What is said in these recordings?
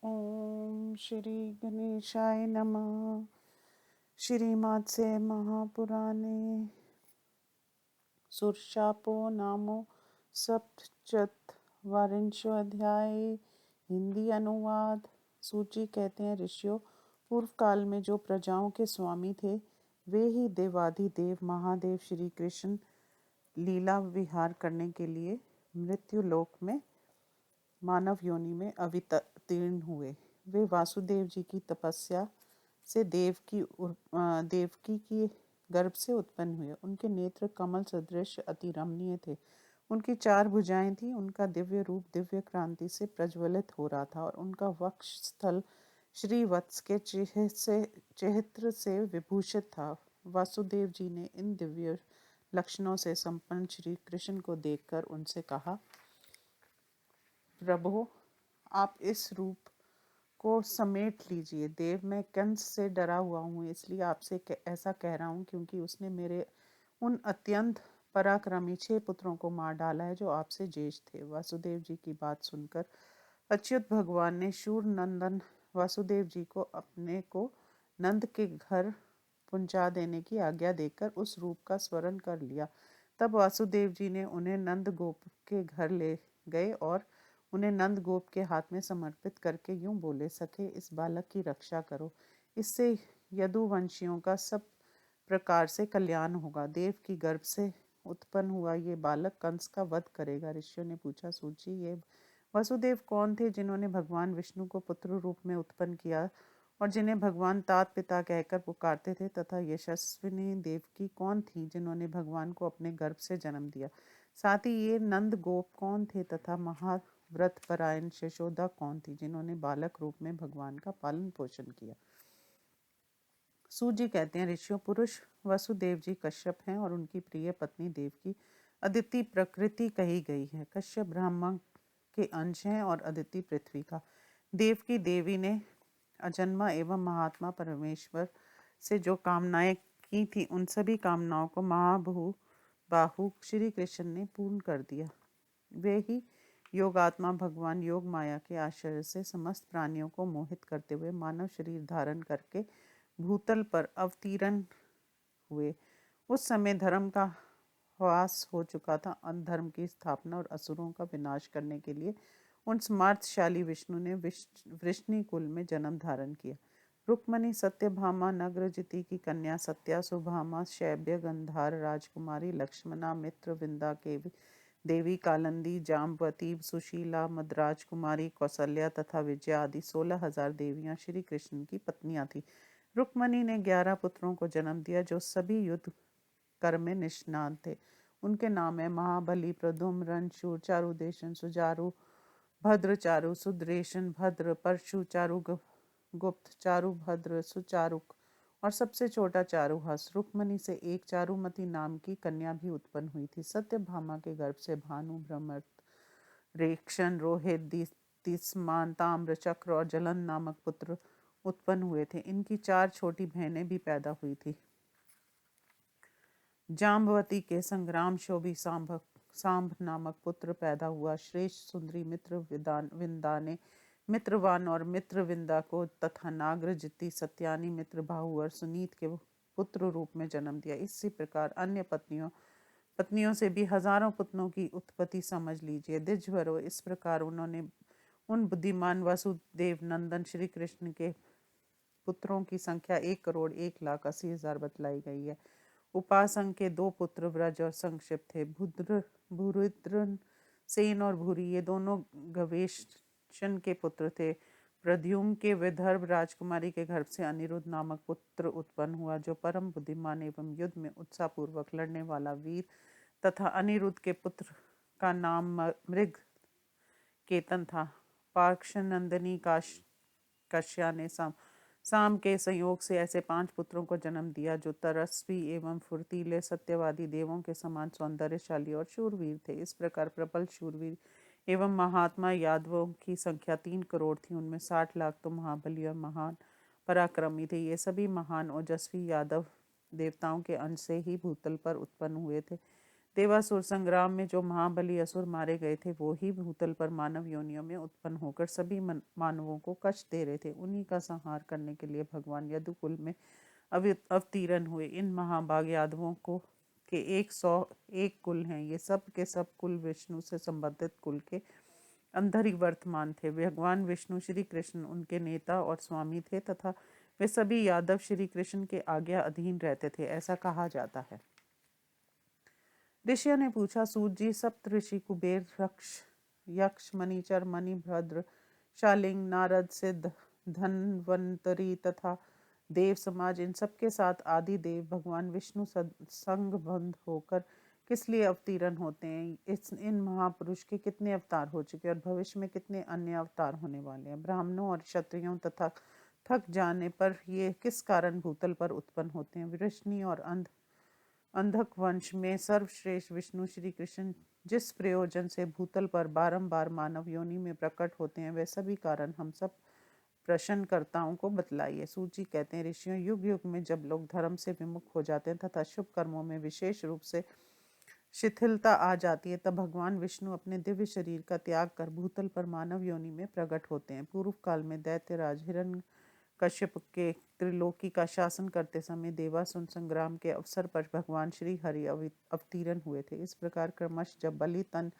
ओम श्री गणेशाय नमः। श्रीमात्से महापुराणे सुरशापो नामो सप्तचत्वारिंशोऽध्याय। हिंदी अनुवाद। सूची कहते हैं, ऋषियों, पूर्व काल में जो प्रजाओं के स्वामी थे वे ही देवाधिदेव महादेव श्री कृष्ण लीला विहार करने के लिए मृत्यु लोक में मानव योनि में अवतीर्ण हुए। वे वासुदेव जी की तपस्या से देवकी की गर्भ से उत्पन्न हुए। उनके नेत्र कमल सदृश अति रमणीय थे। उनकी 4 भुजाएं थी। उनका दिव्य रूप दिव्य क्रांति से प्रज्वलित हो रहा था और उनका वक्ष स्थल श्रीवत्स के चेहत्र से विभूषित था। वासुदेव जी ने इन दिव्य लक्षणों से संपन्न श्री कृष्ण को देखकर उनसे कहा, प्रभो, आप इस रूप को समेट लीजिए। देव, मैं कंस से डरा हुआ हूँ, इसलिए आपसे ऐसा कह रहा हूँ क्योंकि उसने मेरे उन अत्यंत पराक्रमी 6 पुत्रों को मार डाला है जो आपसे ज्येष्ठ थे। वासुदेव जी की बात सुनकर अच्युत भगवान ने शूर नंदन वासुदेव जी को अपने को नंद के घर पहुंचा देने की आज्ञा देकर उस रूप का स्मरण कर लिया। तब वासुदेव जी ने उन्हें नंद गोप के घर ले गए और उन्हें नंद गोप के हाथ में समर्पित करके यूं बोले, सखे, इस बालक की रक्षा करो, इससे यदुवंशियों का सब प्रकार से कल्याण होगा। देव की गर्भ से उत्पन्न हुआ ये बालक कंस का वध करेगा। ऋषियों ने पूछा, सूची, ये वसुदेव कौन थे जिन्होंने भगवान विष्णु को पुत्र रूप में उत्पन्न किया और जिन्हें भगवान तात पिता कहकर पुकारते थे, तथा यशस्विनी देवकी कौन थी जिन्होंने भगवान को अपने गर्भ से जन्म दिया? साथ ही ये नंद गोप कौन थे तथा महाव्रत परायण यशोदा कौन थी जिन्होंने बालक रूप में भगवान का पालन पोषण किया? सूत जी कहते हैं, ऋषियों, पुरुष वसुदेव जी कश्यप हैं और उनकी प्रिय पत्नी देवकी अदिति प्रकृति कही गई है। कश्यप ब्रह्मा के अंश हैं और अदिति पृथ्वी का। देवकी देवी ने अजन्मा एवं महात्मा परमेश्वर से जो कामनाएं की थी उन सभी कामनाओं को बाहु श्री कृष्ण ने पूर्ण कर दिया। वे ही योगात्मा भगवान योग माया के आश्रय से समस्त प्राणियों को मोहित करते हुए मानव शरीर धारण करके भूतल पर अवतीर्ण हुए। उस समय धर्म का ह्रास हो चुका था। अधर्म की स्थापना और असुरों का विनाश करने के लिए उन स्मार्तशाली विष्णु ने वृष्णि कुल में जन्म धारण किया। रुक्मणी सत्यभामा नग्रजिति की कन्या सत्या, सुभामा शैब्य गंधार राजकुमारी, लक्ष्मणा मित्र विंदा के देवी, कालंदी जाम्बवती, सुशीला मद्राज कुमारी, कौसल्या तथा विजया आदि 16,000 देवियां श्री कृष्ण की पत्नियां थीं। रुक्मणी ने 11 पुत्रों को जन्म दिया जो सभी युद्ध कर्म में निष्णात थे। उनके नाम है महाबली, प्रद्युम्न, रणशूर, चारुदेशन, सुजारु, भद्र, चारु, सुदरेशन, भद्र, परशु, चारु, गुप्त, चारु, भद्र, सुचारुक और सबसे छोटा चारुहास। रुक्मणी से एक चारुमती नाम की कन्या भी उत्पन्न हुई थी। सत्यभामा के गर्भ से भानु, ब्रह्मर्त, रेक्षण, रोहित, दीप्तिमान, ताम्र, चक्र और जलन नामक पुत्र उत्पन्न हुए थे। इनकी 4 छोटी बहनें भी पैदा हुई थी। जाम्बवती के संग्राम शोभी सांभ नामक पुत्र पैदा हुआ। श्रेष्ठ सुंदरी मित्र विंदा ने मित्रवान और मित्रविंदा को तथा नाग्रजिति, सत्यानी, मित्र बाहु और सुनीत के पुत्र रूप में जन्म दिया। इसी प्रकार अन्य पत्नियों से भी हजारों पुत्रों की उत्पत्ति समझ लीजिए। द्विजवरों, इस प्रकार उन्होंने उन बुद्धिमान वसुदेव नंदन श्री कृष्ण के पुत्रों की संख्या 1,01,80,000 बतलाई गई है। उपासंग के 2 पुत्र व्रज और संक्षिप्त थे। भूरिद्रन सेन और भूरी, ये दोनों गवेशन के पुत्र थे। प्रद्युम्न के विदर्भ राजकुमारी के गर्भ से अनिरुद्ध नामक पुत्र उत्पन्न हुआ जो परम बुद्धिमान एवं युद्ध में उत्साहपूर्वक लड़ने वाला वीर तथा अनिरुद्ध के पुत्र का नाम मृग केतन था। पार्क्ष नंदिनी कश्या ने साम के संयोग से ऐसे 5 पुत्रों को जन्म दिया जो तरस्वी एवं फुर्तीले, सत्यवादी, देवों के समान सौंदर्यशाली और शूरवीर थे। इस प्रकार प्रबल शूरवीर एवं महात्मा यादवों की संख्या 3 करोड़ थी। उनमें 60 लाख तो महाबली और महान पराक्रमी थे। ये सभी महान ओजस्वी यादव देवताओं के अंश से ही भूतल पर उत्पन्न हुए थे। देवासुर संग्राम में जो महाबली असुर मारे गए थे वो ही भूतल पर मानव योनियों में उत्पन्न होकर सभी मानवों को कष्ट दे रहे थे। उन्हीं का संहार करने के लिए भगवान यदुकुल में अवतीर्ण हुए। इन महाभाग यादवों को के 101 कुल हैं। ये सब के सब कुल विष्णु से संबंधित कुल के अंदर ही वर्तमान थे। भगवान विष्णु श्री कृष्ण उनके नेता और स्वामी थे तथा वे सभी यादव श्री कृष्ण के आज्ञा अधीन रहते थे, ऐसा कहा जाता है। ऋषियों ने पूछा, सूत जी, सप्त ऋषि कुबेर, यक्ष, मणिचर, मणिभद्र, शालिंग, नारद, सिद्ध, धन्वंतरी तथा देव समाज, इन सबके साथ आदि देव भगवान विष्णु संगबद्ध होकर किस लिए अवतीर्ण होते हैं? इन महापुरुष के कितने अवतार हो चुके और भविष्य में कितने अन्य अवतार होने वाले हैं? ब्राह्मणों और क्षत्रियों तथा थक जाने पर ये किस कारण भूतल पर उत्पन्न होते हैं? वृष्णि और अंधक वंश में सर्वश्रेष्ठ विष्णु श्री कृष्ण जिस प्रयोजन से भूतल पर बारंबार मानव योनि में प्रकट होते हैं, वे सभी कारण हम सब प्रश्नकर्ताओं को बतलाइए। सूची कहते हैं, ऋषियों, युग युग में जब लोग धर्म से विमुख हो जाते हैं तथा शुभ कर्मों में विशेष रूप से शिथिलता आ जाती है, तब भगवान विष्णु अपने दिव्य शरीर का त्याग कर भूतल पर मानव योनि में प्रकट होते हैं। पूर्व काल में दैत्यराज हिरण्य कश्यप के त्रिलोकी का शासन करते समय देवासुर संग्राम के अवसर पर भगवान श्री हरि अवतीर्ण हुए थे। इस प्रकार क्रमश जब बलि तन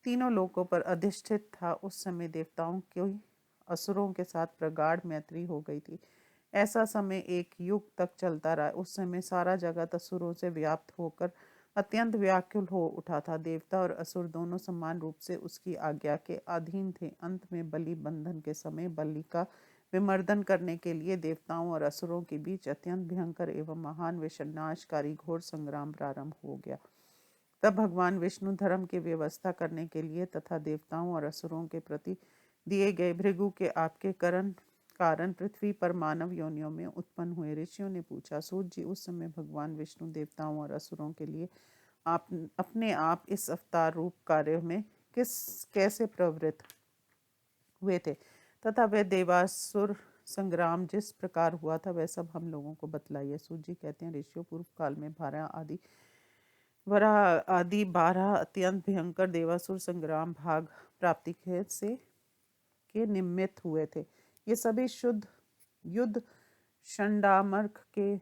तीनों लोकों पर अधिष्ठित था, उस समय देवताओं की असुरों के साथ प्रगाढ़ मैत्री हो गई थी। ऐसा समय एक युग तक चलता रहा। उस समय सारा जगत असुरों से व्याप्त होकर अत्यंत व्याकुल हो उठा था। देवता और असुर दोनों समान रूप से उसकी आज्ञा के अधीन थे। अंत में बलि बंधन के समय बलि का विमर्दन करने के लिए देवताओं और असुरों के बीच अत्यंत भयंकर एवं महान विनाशकारी घोर संग्राम प्रारंभ हो गया। तब भगवान विष्णु धर्म की व्यवस्था करने के लिए तथा देवताओं और असुरों के प्रति दिए गए भृगु के आपके कारण पृथ्वी पर मानव योनियों में उत्पन्न हुए। ऋषियों ने पूछा, सूत जी, उस समय भगवान विष्णु देवताओं और असुरों के लिए आप अपने आप इस अवतार रूप कार्य में कैसे प्रवृत्त हुए थे तथा वह देवासुर संग्राम जिस प्रकार हुआ था वह सब हम लोगों को बतलाइए। सूत जी कहते हैं, ऋषियों, पूर्व काल में वराह आदि 12 अत्यंत भयंकर देवासुर संग्राम भाग प्राप्ति के निमित्त हुए थे। ये सभी शुद्ध युद्ध षंडामर्क के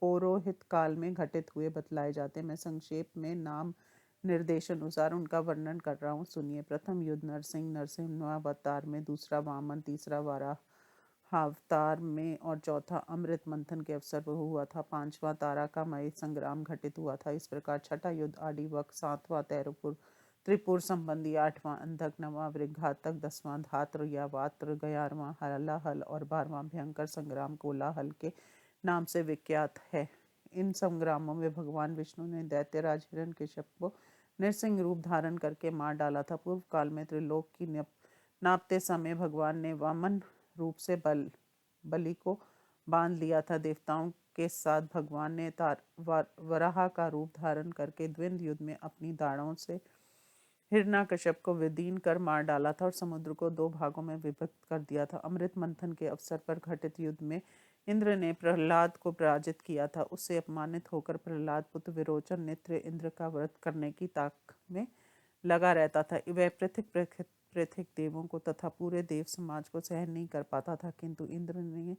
पौरोहित काल में घटित हुए बतलाए जाते हैं। मैं संक्षेप में नाम निर्देश अनुसार उनका वर्णन कर रहा हूँ, सुनिए। प्रथम युद्ध नरसिंह में, दूसरा वामन, तीसरा वराहावतार में और चौथा अमृत मंथन के अवसर पर हुआ था। पांचवा तारा का मय संग्राम घटित हुआ था। इस प्रकार छठा युद्ध आदिवक, सातवां त्रिपुर संबंधी, आठवां अंधक, नवां वृघातक, दसवां धात्र या वात्र, 11वां हलाहल और 12वां भयंकर संग्राम कोलाहल के नाम से विख्यात है। इन संग्रामों में भगवान विष्णु ने दैत्यराज हिरण्यकश्यप को नृसिंह रूप धारण करके मार डाला था। पूर्व काल में त्रिलोक की नापते समय भगवान ने वामन रूप से बलि को बांध लिया था। देवताओं के साथ भगवान ने वराह का रूप धारण करके द्वंद्व युद्ध में अपनी दाढ़ों से हिरण्यकश्यप को विदीन कर मार डाला था और समुद्र को 2 भागों में विभक्त कर दिया था। अमृत मंथन के अवसर पर घटित युद्ध में इंद्र ने प्रहलाद को पराजित किया था। उससे अपमानित होकर प्रहलाद पुत्र विरोचन नेत्र इंद्र का व्रत करने की ताक में लगा रहता था। वह पृथक देवों को तथा पूरे देव समाज को सहन नहीं कर पाता था, किंतु इंद्र ने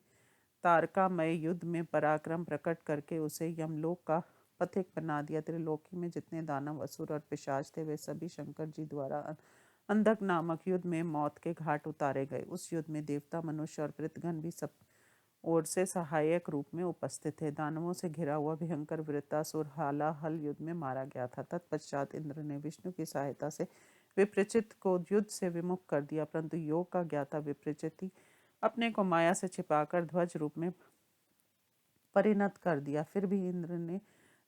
तारकामय युद्ध में पराक्रम प्रकट करके उसे यमलोक का पथिक बना दिया। त्रिलोकी में जितने दानव, असुर और पिशाच थे वे सभी शंकर जी द्वारा अंधक नामक युद्ध में मौत के घाट उतारे गए। उस युद्ध में देवता, मनुष्य और पृथगण भी सब ओर से सहायक रूप में उपस्थित थे। दानवों से घिरा हुआ भयंकर वृत्तासुर हालाहल युद्ध में मारा गया था। तत्पश्चात इंद्र ने विष्णु की सहायता से विप्रचित को युद्ध से विमुख कर दिया, परंतु योग का ज्ञाता विप्रचित अपने को माया से छिपाकर ध्वज रूप में परिणत कर दिया। फिर भी इंद्र ने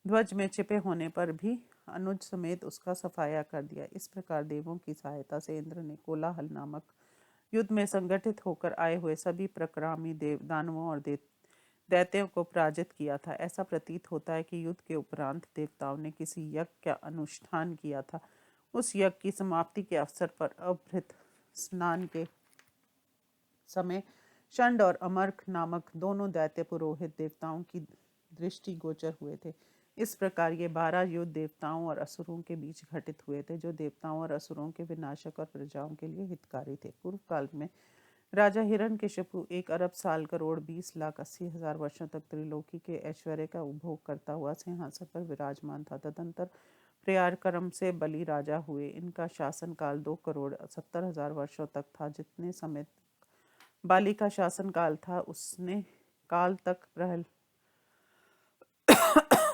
ध्वज में छिपे होने पर भी अनुज समेत उसका सफाया कर दिया। इस प्रकार देवों की सहायता से इंद्र ने कोलाहल नामक युद्ध में संगठित होकर आए हुए सभी प्रक्रामी दानवों और दैत्यों को पराजित किया था। ऐसा प्रतीत होता है कि युद्ध के उपरांत देवताओं ने किसी यज्ञ का अनुष्ठान किया था। उस यज्ञ की समाप्ति के अवसर पर अभृत स्नान के समय षंड और अमर्क नामक दोनों दैत्य पुरोहित देवताओं की दृष्टि गोचर हुए थे। इस प्रकार ये 12 युद्ध देवताओं और असुरों के बीच घटित हुए थे, जो देवताओं और असुरों के विनाशक और प्रजाओं के लिए हितकारी थे। पूर्व काल में राजा हिरण्यकशिपु 1,40,20,80,000 वर्षों तक त्रिलोकी के ऐश्वर्य का उपभोग करता हुआ सिंहासन पर विराजमान था। तदंतर प्रयारक्रम से बलि राजा हुए। इनका शासन काल 2,70,000 वर्षों तक था। जितने समय बाली का शासन काल था, उसने काल तक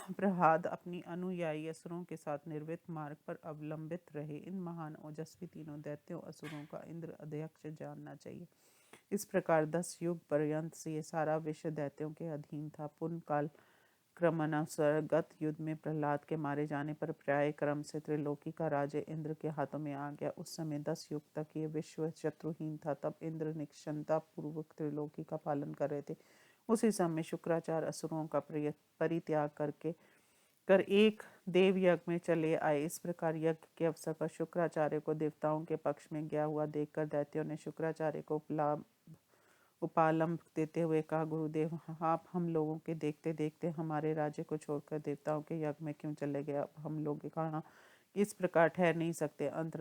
प्रहलाद अपनी अनुयायी असुरों के साथ निर्वित मार्ग पर अवलंबित रहे। इन महान ओजस्वी तीनों दैत्यों असुरों का इंद्र अध्यक्ष जानना चाहिए। इस प्रकार 10 युग पर्यंत ये सारा विश्व दैत्यों के अधीन था। पुण्य काल क्रमानुसार गत युद्ध में प्रहलाद के मारे जाने पर प्राय क्रम से त्रिलोकी का राज्य इंद्र के हाथों में आ गया। उस समय 10 युग तक ये विश्व शत्रुहीन था। तब इंद्र निश्चिंता पूर्वक त्रिलोकी का पालन कर रहे थे। उसी समय शुक्राचार्य असुरों का परित्याग कर एक देव यज्ञ में चले आए। इस प्रकार यज्ञ के अवसर पर शुक्राचार्य को देवताओं के पक्ष में गया हुआ देखकर दैत्यों ने शुक्राचार्य को उपालंब देते हुए कहा, गुरुदेव, आप हम लोगों के देखते देखते हमारे राज्य को छोड़कर देवताओं के यज्ञ में क्यों चले गए? अब हम लोग कहाँ इस प्रकार ठहर नहीं सकते, अंत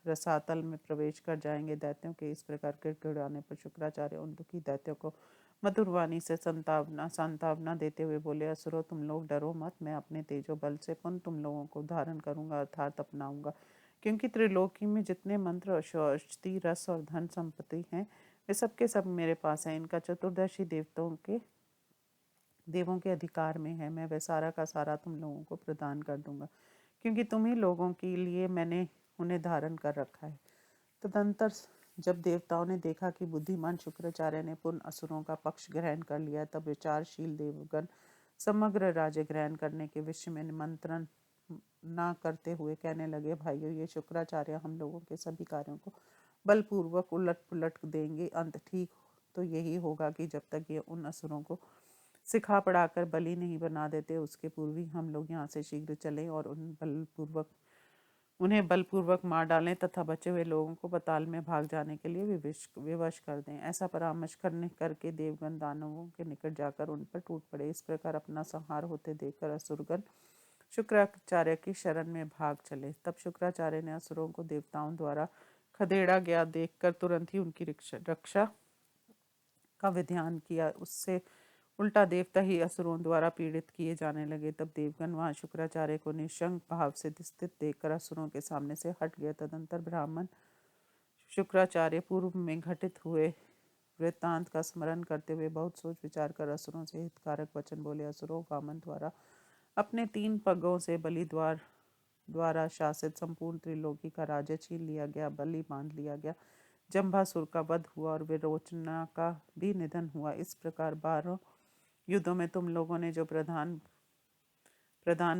रसातल में प्रवेश कर जाएंगे। दैत्यों के इस प्रकार गिड़गिड़ाने पर शुक्राचार्य उन दुखी दैत्यों को मधुर वाणी से सांत्वना देते हुए बोले, असुरो, तुम लोग डरो मत। मैं अपने तेजो बल से पुनः तुम लोगों को धारण करूंगा, अर्थात अपनाऊंगा। क्योंकि त्रिलोकी में जितने मंत्र, औषधि, रस और धन संपत्ति हैं, वे सब के सब मेरे पास हैं। इनका चतुर्दशी देवों के अधिकार में है। मैं वह सारा का सारा तुम लोगों को प्रदान कर दूंगा, क्योंकि तुम ही लोगों के लिए मैंने उन्हें धारण कर रखा है। तदंतर जब देवताओं ने देखा कि बुद्धिमान शुक्राचार्य ने पुनः असुरों का पक्ष ग्रहण कर लिया, तब विचारशील देवगण समग्र राज्य ग्रहण करने के विषय में निमंत्रण न करते हुए कहने लगे, भाइयों, ये शुक्राचार्य हम लोगों के सभी कार्यों को बलपूर्वक उलट पुलट देंगे। अंत ठीक तो यही होगा कि जब तक ये उन असुरों को सिखा पढ़ाकर बलि नहीं बना देते, उसके पूर्व ही हम लोग यहाँ से शीघ्र चलें और उन्हें बलपूर्वक मार डालें तथा बचे हुए लोगों को पाताल में भाग जाने के लिए विवश कर दें। ऐसा परामर्श करके देवगण दानवों के निकट जाकर उन पर टूट पड़े। इस प्रकार अपना संहार होते देखकर असुरगण शुक्राचार्य की शरण में भाग चले। तब शुक्राचार्य ने असुरों को देवताओं द्वारा खदेड़ा गया देखकर तुरंत ही उनकी रक्षा का विधान किया। उससे उल्टा देवता ही असुरों द्वारा पीड़ित किए जाने लगे। तब देवगण वहां शुक्राचार्य को निशंक भाव से स्थित देखकर असुरों के सामने से हट गए। तदंतर ब्राह्मण शुक्राचार्य पूर्व में घटित हुए वृत्तांत का स्मरण करते हुए बहुत सोच विचार कर असुरों से हितकारक वचन बोले, असुरों, वामन द्वारा अपने 3 पगों से बलि द्वारा शासित संपूर्ण त्रिलोकी का राज्य छीन लिया गया, बलि बांध लिया गया, जंभासुर का वध हुआ और विरोचना का भी निधन हुआ। इस प्रकार 12 युद्धों में तुम लोगों ने जो प्रधान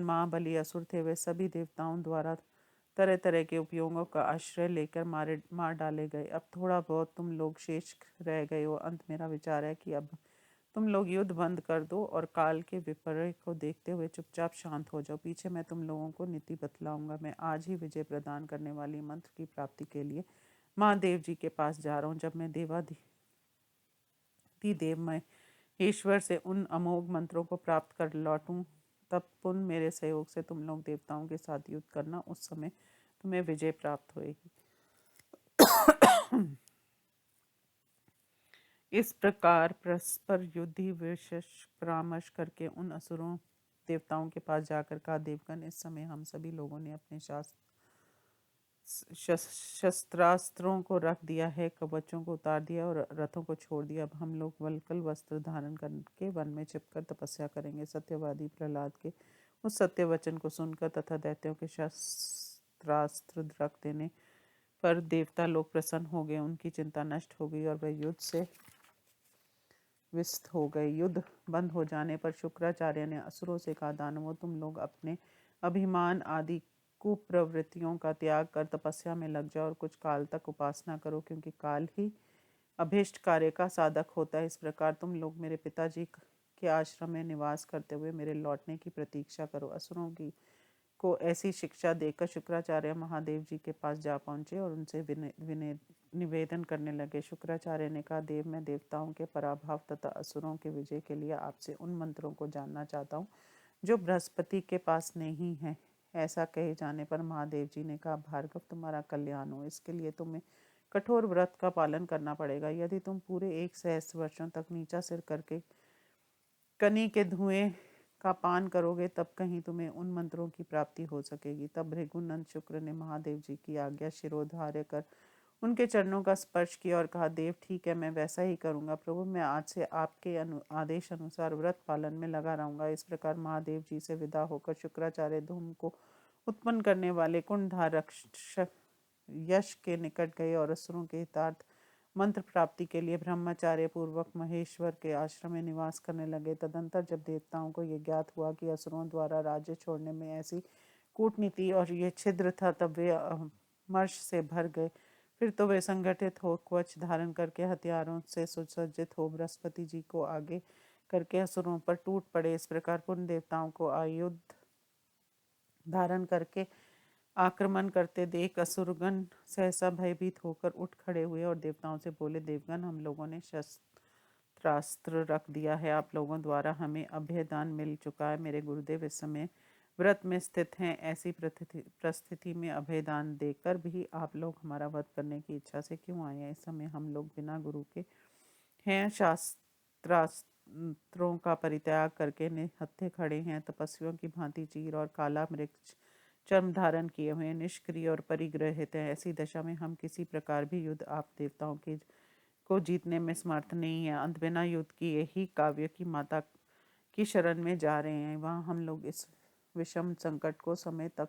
महाबली असुर थे, वे सभी देवताओं द्वारा तरह तरह के उपयोगों का आश्रय लेकर मार डाले गए। अब थोड़ा बहुत तुम लोग शेष रह गए हो। अंत मेरा विचार है कि अब तुम लोग युद्ध बंद कर दो और काल के विपर्य को देखते हुए चुपचाप शांत हो जाओ। पीछे मैं तुम लोगों को नीति बतलाऊंगा। मैं आज ही विजय प्रदान करने वाली मंत्र की प्राप्ति के लिए महादेव जी के पास जा रहा हूँ। जब मैं देव मैं ईश्वर से उन अमोघ मंत्रों को प्राप्त कर लौटूं, तब पुनः मेरे सहयोग से तुम लोग देवताओं के साथ युद्ध करना। उस समय तुम्हें विजय प्राप्त होगी। इस प्रकार परस्पर युद्धि विशेष परामर्श करके उन असुरों देवताओं के पास जाकर कहा, देवगण, इस समय हम सभी लोगों ने अपने शस्त्रास्त्रों को रख दिया है, कवचों को उतार दिया और रथों को छोड़ दिया। अब हम लोग वल्कल वस्त्र धारण करके वन में छिपकर तपस्या करेंगे। सत्यवादी प्रहलाद के उस सत्य वचन को सुनकर तथा दैत्यों के शस्त्रास्त्र रख देने पर देवता लोग प्रसन्न हो गए। उनकी चिंता नष्ट हो गई और वे युद्ध से विस्त हो गए। युद्ध बंद हो जाने पर शुक्राचार्य ने असुरों से कहा, दानवों, तुम लोग अपने अभिमान आदि कुप्रवृत्तियों का त्याग कर तपस्या में लग जाओ और कुछ काल तक उपासना करो, क्योंकि काल ही अभीष्ट कार्य का साधक होता है। इस प्रकार तुम लोग मेरे पिताजी के आश्रम में निवास करते हुए मेरे लौटने की प्रतीक्षा करो। असुरों को ऐसी शिक्षा देकर शुक्राचार्य महादेव जी के पास जा पहुंचे और उनसे निवेदन करने लगे। शुक्राचार्य ने कहा, देव, मैं देवताओं के पराभव तथा असुरों के विजय के लिए आपसे उन मंत्रों को जानना चाहता हूँ जो बृहस्पति के पास नहीं है। ऐसा कहे जाने पर महादेव जी ने कहा, भार्गव तुम्हारा कल्याण हो, इसके लिए तुम्हें कठोर व्रत का पालन करना पड़ेगा। यदि तुम पूरे 1 सहस्त्र वर्षों तक नीचा सिर करके कनी के धुएं का पान करोगे, तब कहीं तुम्हें उन मंत्रों की प्राप्ति हो सकेगी। तब भृगुनंद शुक्र ने महादेव जी की आज्ञा शिरोधार्य कर उनके चरणों का स्पर्श किया और कहा, देव ठीक है, मैं वैसा ही करूंगा प्रभु, मैं आज से आपके आदेश अनुसार व्रत पालन में लगा रहूंगा। इस प्रकार महादेव जी से विदा होकर शुक्राचार्य धूम को उत्पन्न करने वाले कुंडधार यश के निकट गए और असुरों के हितार्थ मंत्र प्राप्ति के लिए ब्रह्मचार्य पूर्वक महेश्वर के आश्रम में निवास करने लगे। तदंतर जब देवताओं को यह ज्ञात हुआ कि असुरों द्वारा राज्य छोड़ने में ऐसी कूटनीति और ये छिद्र था, तब वे मर्ष से भर गए। फिर तो वे संगठित हो कवच धारण करके हथियारों से सुसज्जित हो बृहस्पति जी को आगे करके असुरों पर टूट पड़े। इस प्रकार पुण्य देवताओं को आयुध धारण करके आक्रमण करते देख असुरगण सहसा भयभीत होकर उठ खड़े हुए और देवताओं से बोले, देवगण, हम लोगों ने शस्त्रास्त्र रख दिया है, आप लोगों द्वारा हमें अभयदान मिल चुका है। मेरे गुरुदेव इस समय व्रत में स्थित हैं, ऐसी परिस्थिति में अभयदान देकर भी आप लोग हमारा वध करने की इच्छा से क्यों आए हैं? इस समय हम लोग बिना गुरु के हैं, शास्त्रों का परित्याग करके निहत्थे खड़े हैं, तपस्वियों की भांति चीर और काला मृग चर्म धारण किए हुए निष्क्रिय और परिग्रहित हैं। ऐसी दशा में हम किसी प्रकार भी युद्ध आप देवताओं के को जीतने में समर्थ नहीं है। अंत बिना युद्ध की यही काव्य की माता की शरण में जा रहे हैं। वहाँ हम लोग इस विषम संकट को समय तक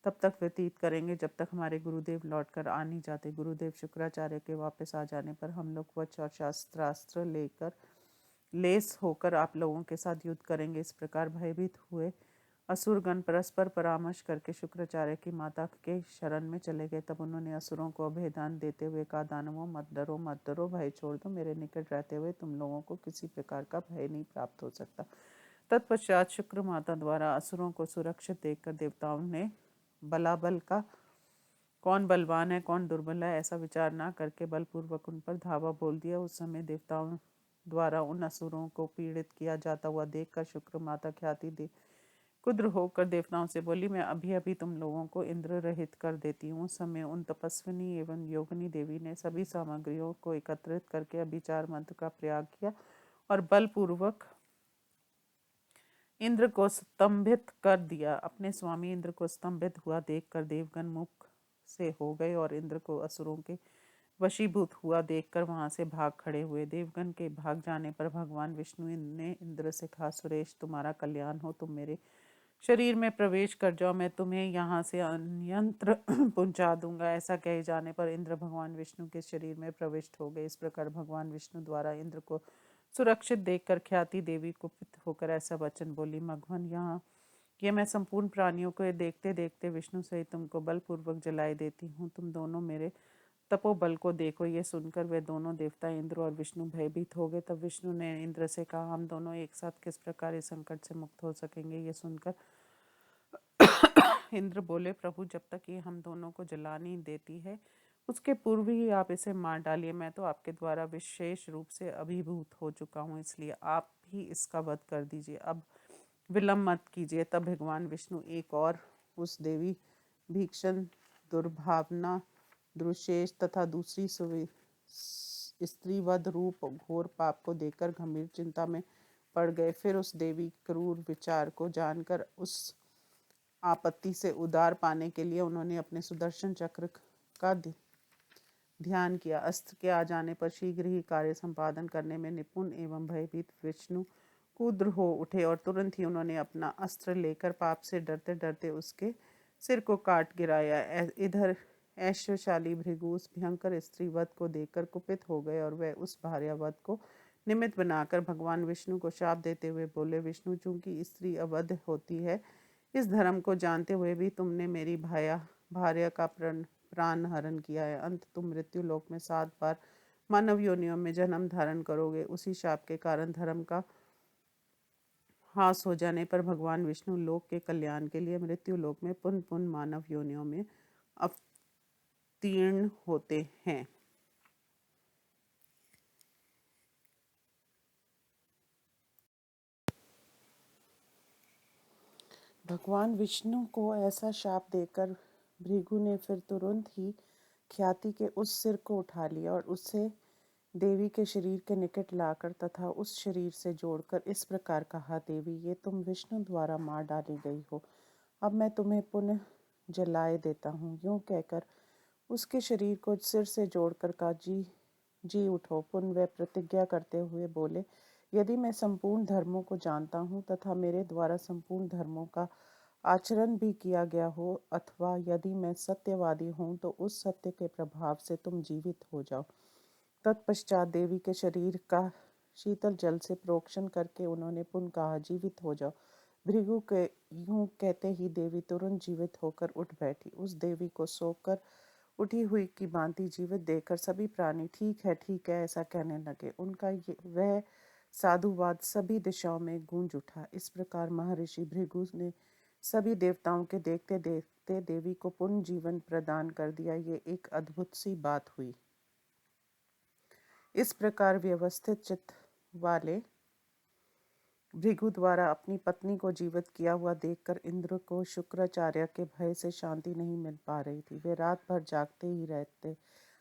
तब तक व्यतीत करेंगे जब तक हमारे गुरुदेव लौट कर आ नहीं जाते। गुरुदेव शुक्राचार्य के वापस आ जाने पर हम लोग वच और शास्त्रास्त्र लेकर लेस होकर आप लोगों के साथ युद्ध करेंगे। इस प्रकार भयभीत हुए असुरगण परस्पर परामर्श करके शुक्राचार्य की माता के शरण में चले गए। तब उन्होंने असुरों को अभयदान देते हुए कहा, दानवों, मत डरो, भय छोड़ दो। मेरे निकट रहते हुए तुम लोगों को किसी प्रकार का भय नहीं प्राप्त हो सकता। तत्पश्चात शुक्र माता द्वारा असुरों को सुरक्षित देखकर देवताओं ने बलाबल का कौन बलवान है कौन दुर्बल है ऐसा विचार ना करके बलपूर्वक उन पर धावा बोल दिया। उस समय देवताओं द्वारा उन असुरों को पीड़ित किया जाता हुआ देखकर शुक्र माता ख्याति दे कुद्र होकर देवताओं से बोली, मैं अभी अभी तुम लोगों को इंद्र रहित कर देती हूँ। उस समय उन तपस्विनी एवं योगिनी देवी ने सभी सामग्रियों को एकत्रित करके अभिचार मंत्र का प्रयोग किया और बलपूर्वक इंद्र को स्तंभित कर दिया। अपने स्वामी इंद्र को स्तंभित हुआ देखकर देवगण मुख से हो गए और इंद्र को असुरों के वशीभूत हुआ देखकर वहां से भाग खड़े हुए। देवगण के भाग जाने पर भगवान विष्णु ने इंद्र से कहा, सुरेश, तुम्हारा कल्याण हो, तुम मेरे शरीर में प्रवेश कर जाओ, मैं तुम्हें यहाँ से अन्यंत्र पहुंचा दूंगा। ऐसा कहे जाने पर इंद्र भगवान विष्णु के शरीर में प्रविष्ट हो गए। इस प्रकार भगवान विष्णु द्वारा इंद्र को सुरक्षित देखकर ख्याति देवी कुपित होकर ऐसा वचन बोली, मघवन, यहाँ ये मैं संपूर्ण प्राणियों को देखते देखते विष्णु सहित तुमको बलपूर्वक जलाए देती हूँ। तुम दोनों मेरे तपोबल को देखो। ये सुनकर वे दोनों देवता इंद्र और विष्णु भयभीत हो गए। तब विष्णु ने इंद्र से कहा, हम दोनों एक साथ किस प्रकार इस संकट से मुक्त हो सकेंगे? ये सुनकर इंद्र बोले, प्रभु, जब तक ये हम दोनों को जला नहीं देती है उसके पूर्व ही आप इसे मार डालिए। मैं तो आपके द्वारा विशेष रूप से अभिभूत हो चुका हूँ, इसलिए आप ही इसका वध कर दीजिए, अब विलम्ब मत कीजिए। तब भगवान विष्णु एक और उस देवी भीषण दुर्भावना दुरुशेष तथा दूसरी स्त्रीवध रूप घोर पाप को देखकर गंभीर चिंता में पड़ गए। फिर उस देवी क्रूर विचार को जानकर उस आपत्ति से उदार पाने के लिए उन्होंने अपने सुदर्शन चक्र का ध्यान किया। अस्त्र के आ जाने पर शीघ्र ही कार्य संपादन करने में निपुण एवं भयभीत विष्णु कुद्र हो उठे और तुरंत ही उन्होंने अपना अस्त्र लेकर पाप से डरते डरते उसके सिर को काट गिराया। इधर ऐश्वर्यशाली भृगु उस भयंकर स्त्री वध को देखकर कुपित हो गए और वह उस भार्यावध को निमित्त बनाकर भगवान विष्णु को शाप देते हुए बोले, विष्णु, चूंकि स्त्री अवध होती है, इस धर्म को जानते हुए भी तुमने मेरी भार्या का प्राण हरण किया है। अंत तुम मृत्यु लोक में 7 बार मानव योनियों में जन्म धारण करोगे। उसी शाप के कारण धर्म का हास हो जाने पर भगवान विष्णु लोक के कल्याण के लिए मृत्यु लोक में पुनः पुनः मानव योनियों में अवतीर्ण होते हैं। भगवान विष्णु को ऐसा शाप देकर भृगु ने फिर तुरंत ही ख्याति के उस सिर को उठा लिया और उसे देवी के शरीर के निकट लाकर तथा उस शरीर से जोड़कर इस प्रकार कहा, देवी, ये तुम विष्णु द्वारा मार डाली गई हो, अब मैं तुम्हें पुनः जलाए देता हूँ। यूं कहकर उसके शरीर को सिर से जोड़कर का जी जी उठो। पुनः वे प्रतिज्ञा करते हुए बोले, यदि मैं संपूर्ण धर्मों को जानता हूँ तथा मेरे द्वारा संपूर्ण धर्मों का आचरण भी किया गया हो, अथवा यदि मैं सत्यवादी हूँ, तो उस सत्य के प्रभाव से तुम जीवित हो जाओ। तत्पश्चात देवी के शरीर का शीतल जल से प्रोक्षण करके उन्होंने पुनः कहा, जीवित हो जाओ। भृगु के यूं कहते ही देवी तुरंत जीवित होकर उठ बैठी। उस देवी को सोकर उठी हुई की भांति जीवित देखकर सभी प्राणी ठीक है ऐसा कहने लगे। उनका वह साधुवाद सभी दिशाओं में गूंज उठा। इस प्रकार महर्षि भृगु ने सभी देवताओं के देखते देखते देवी को पुनः जीवन प्रदान कर दिया। ये एक अद्भुत सी बात हुई। इस प्रकार व्यवस्थित चित्त वाले भृगु द्वारा अपनी पत्नी को जीवित किया हुआ देखकर इंद्र को शुक्राचार्य के भय से शांति नहीं मिल पा रही थी। वे रात भर जागते ही रहते।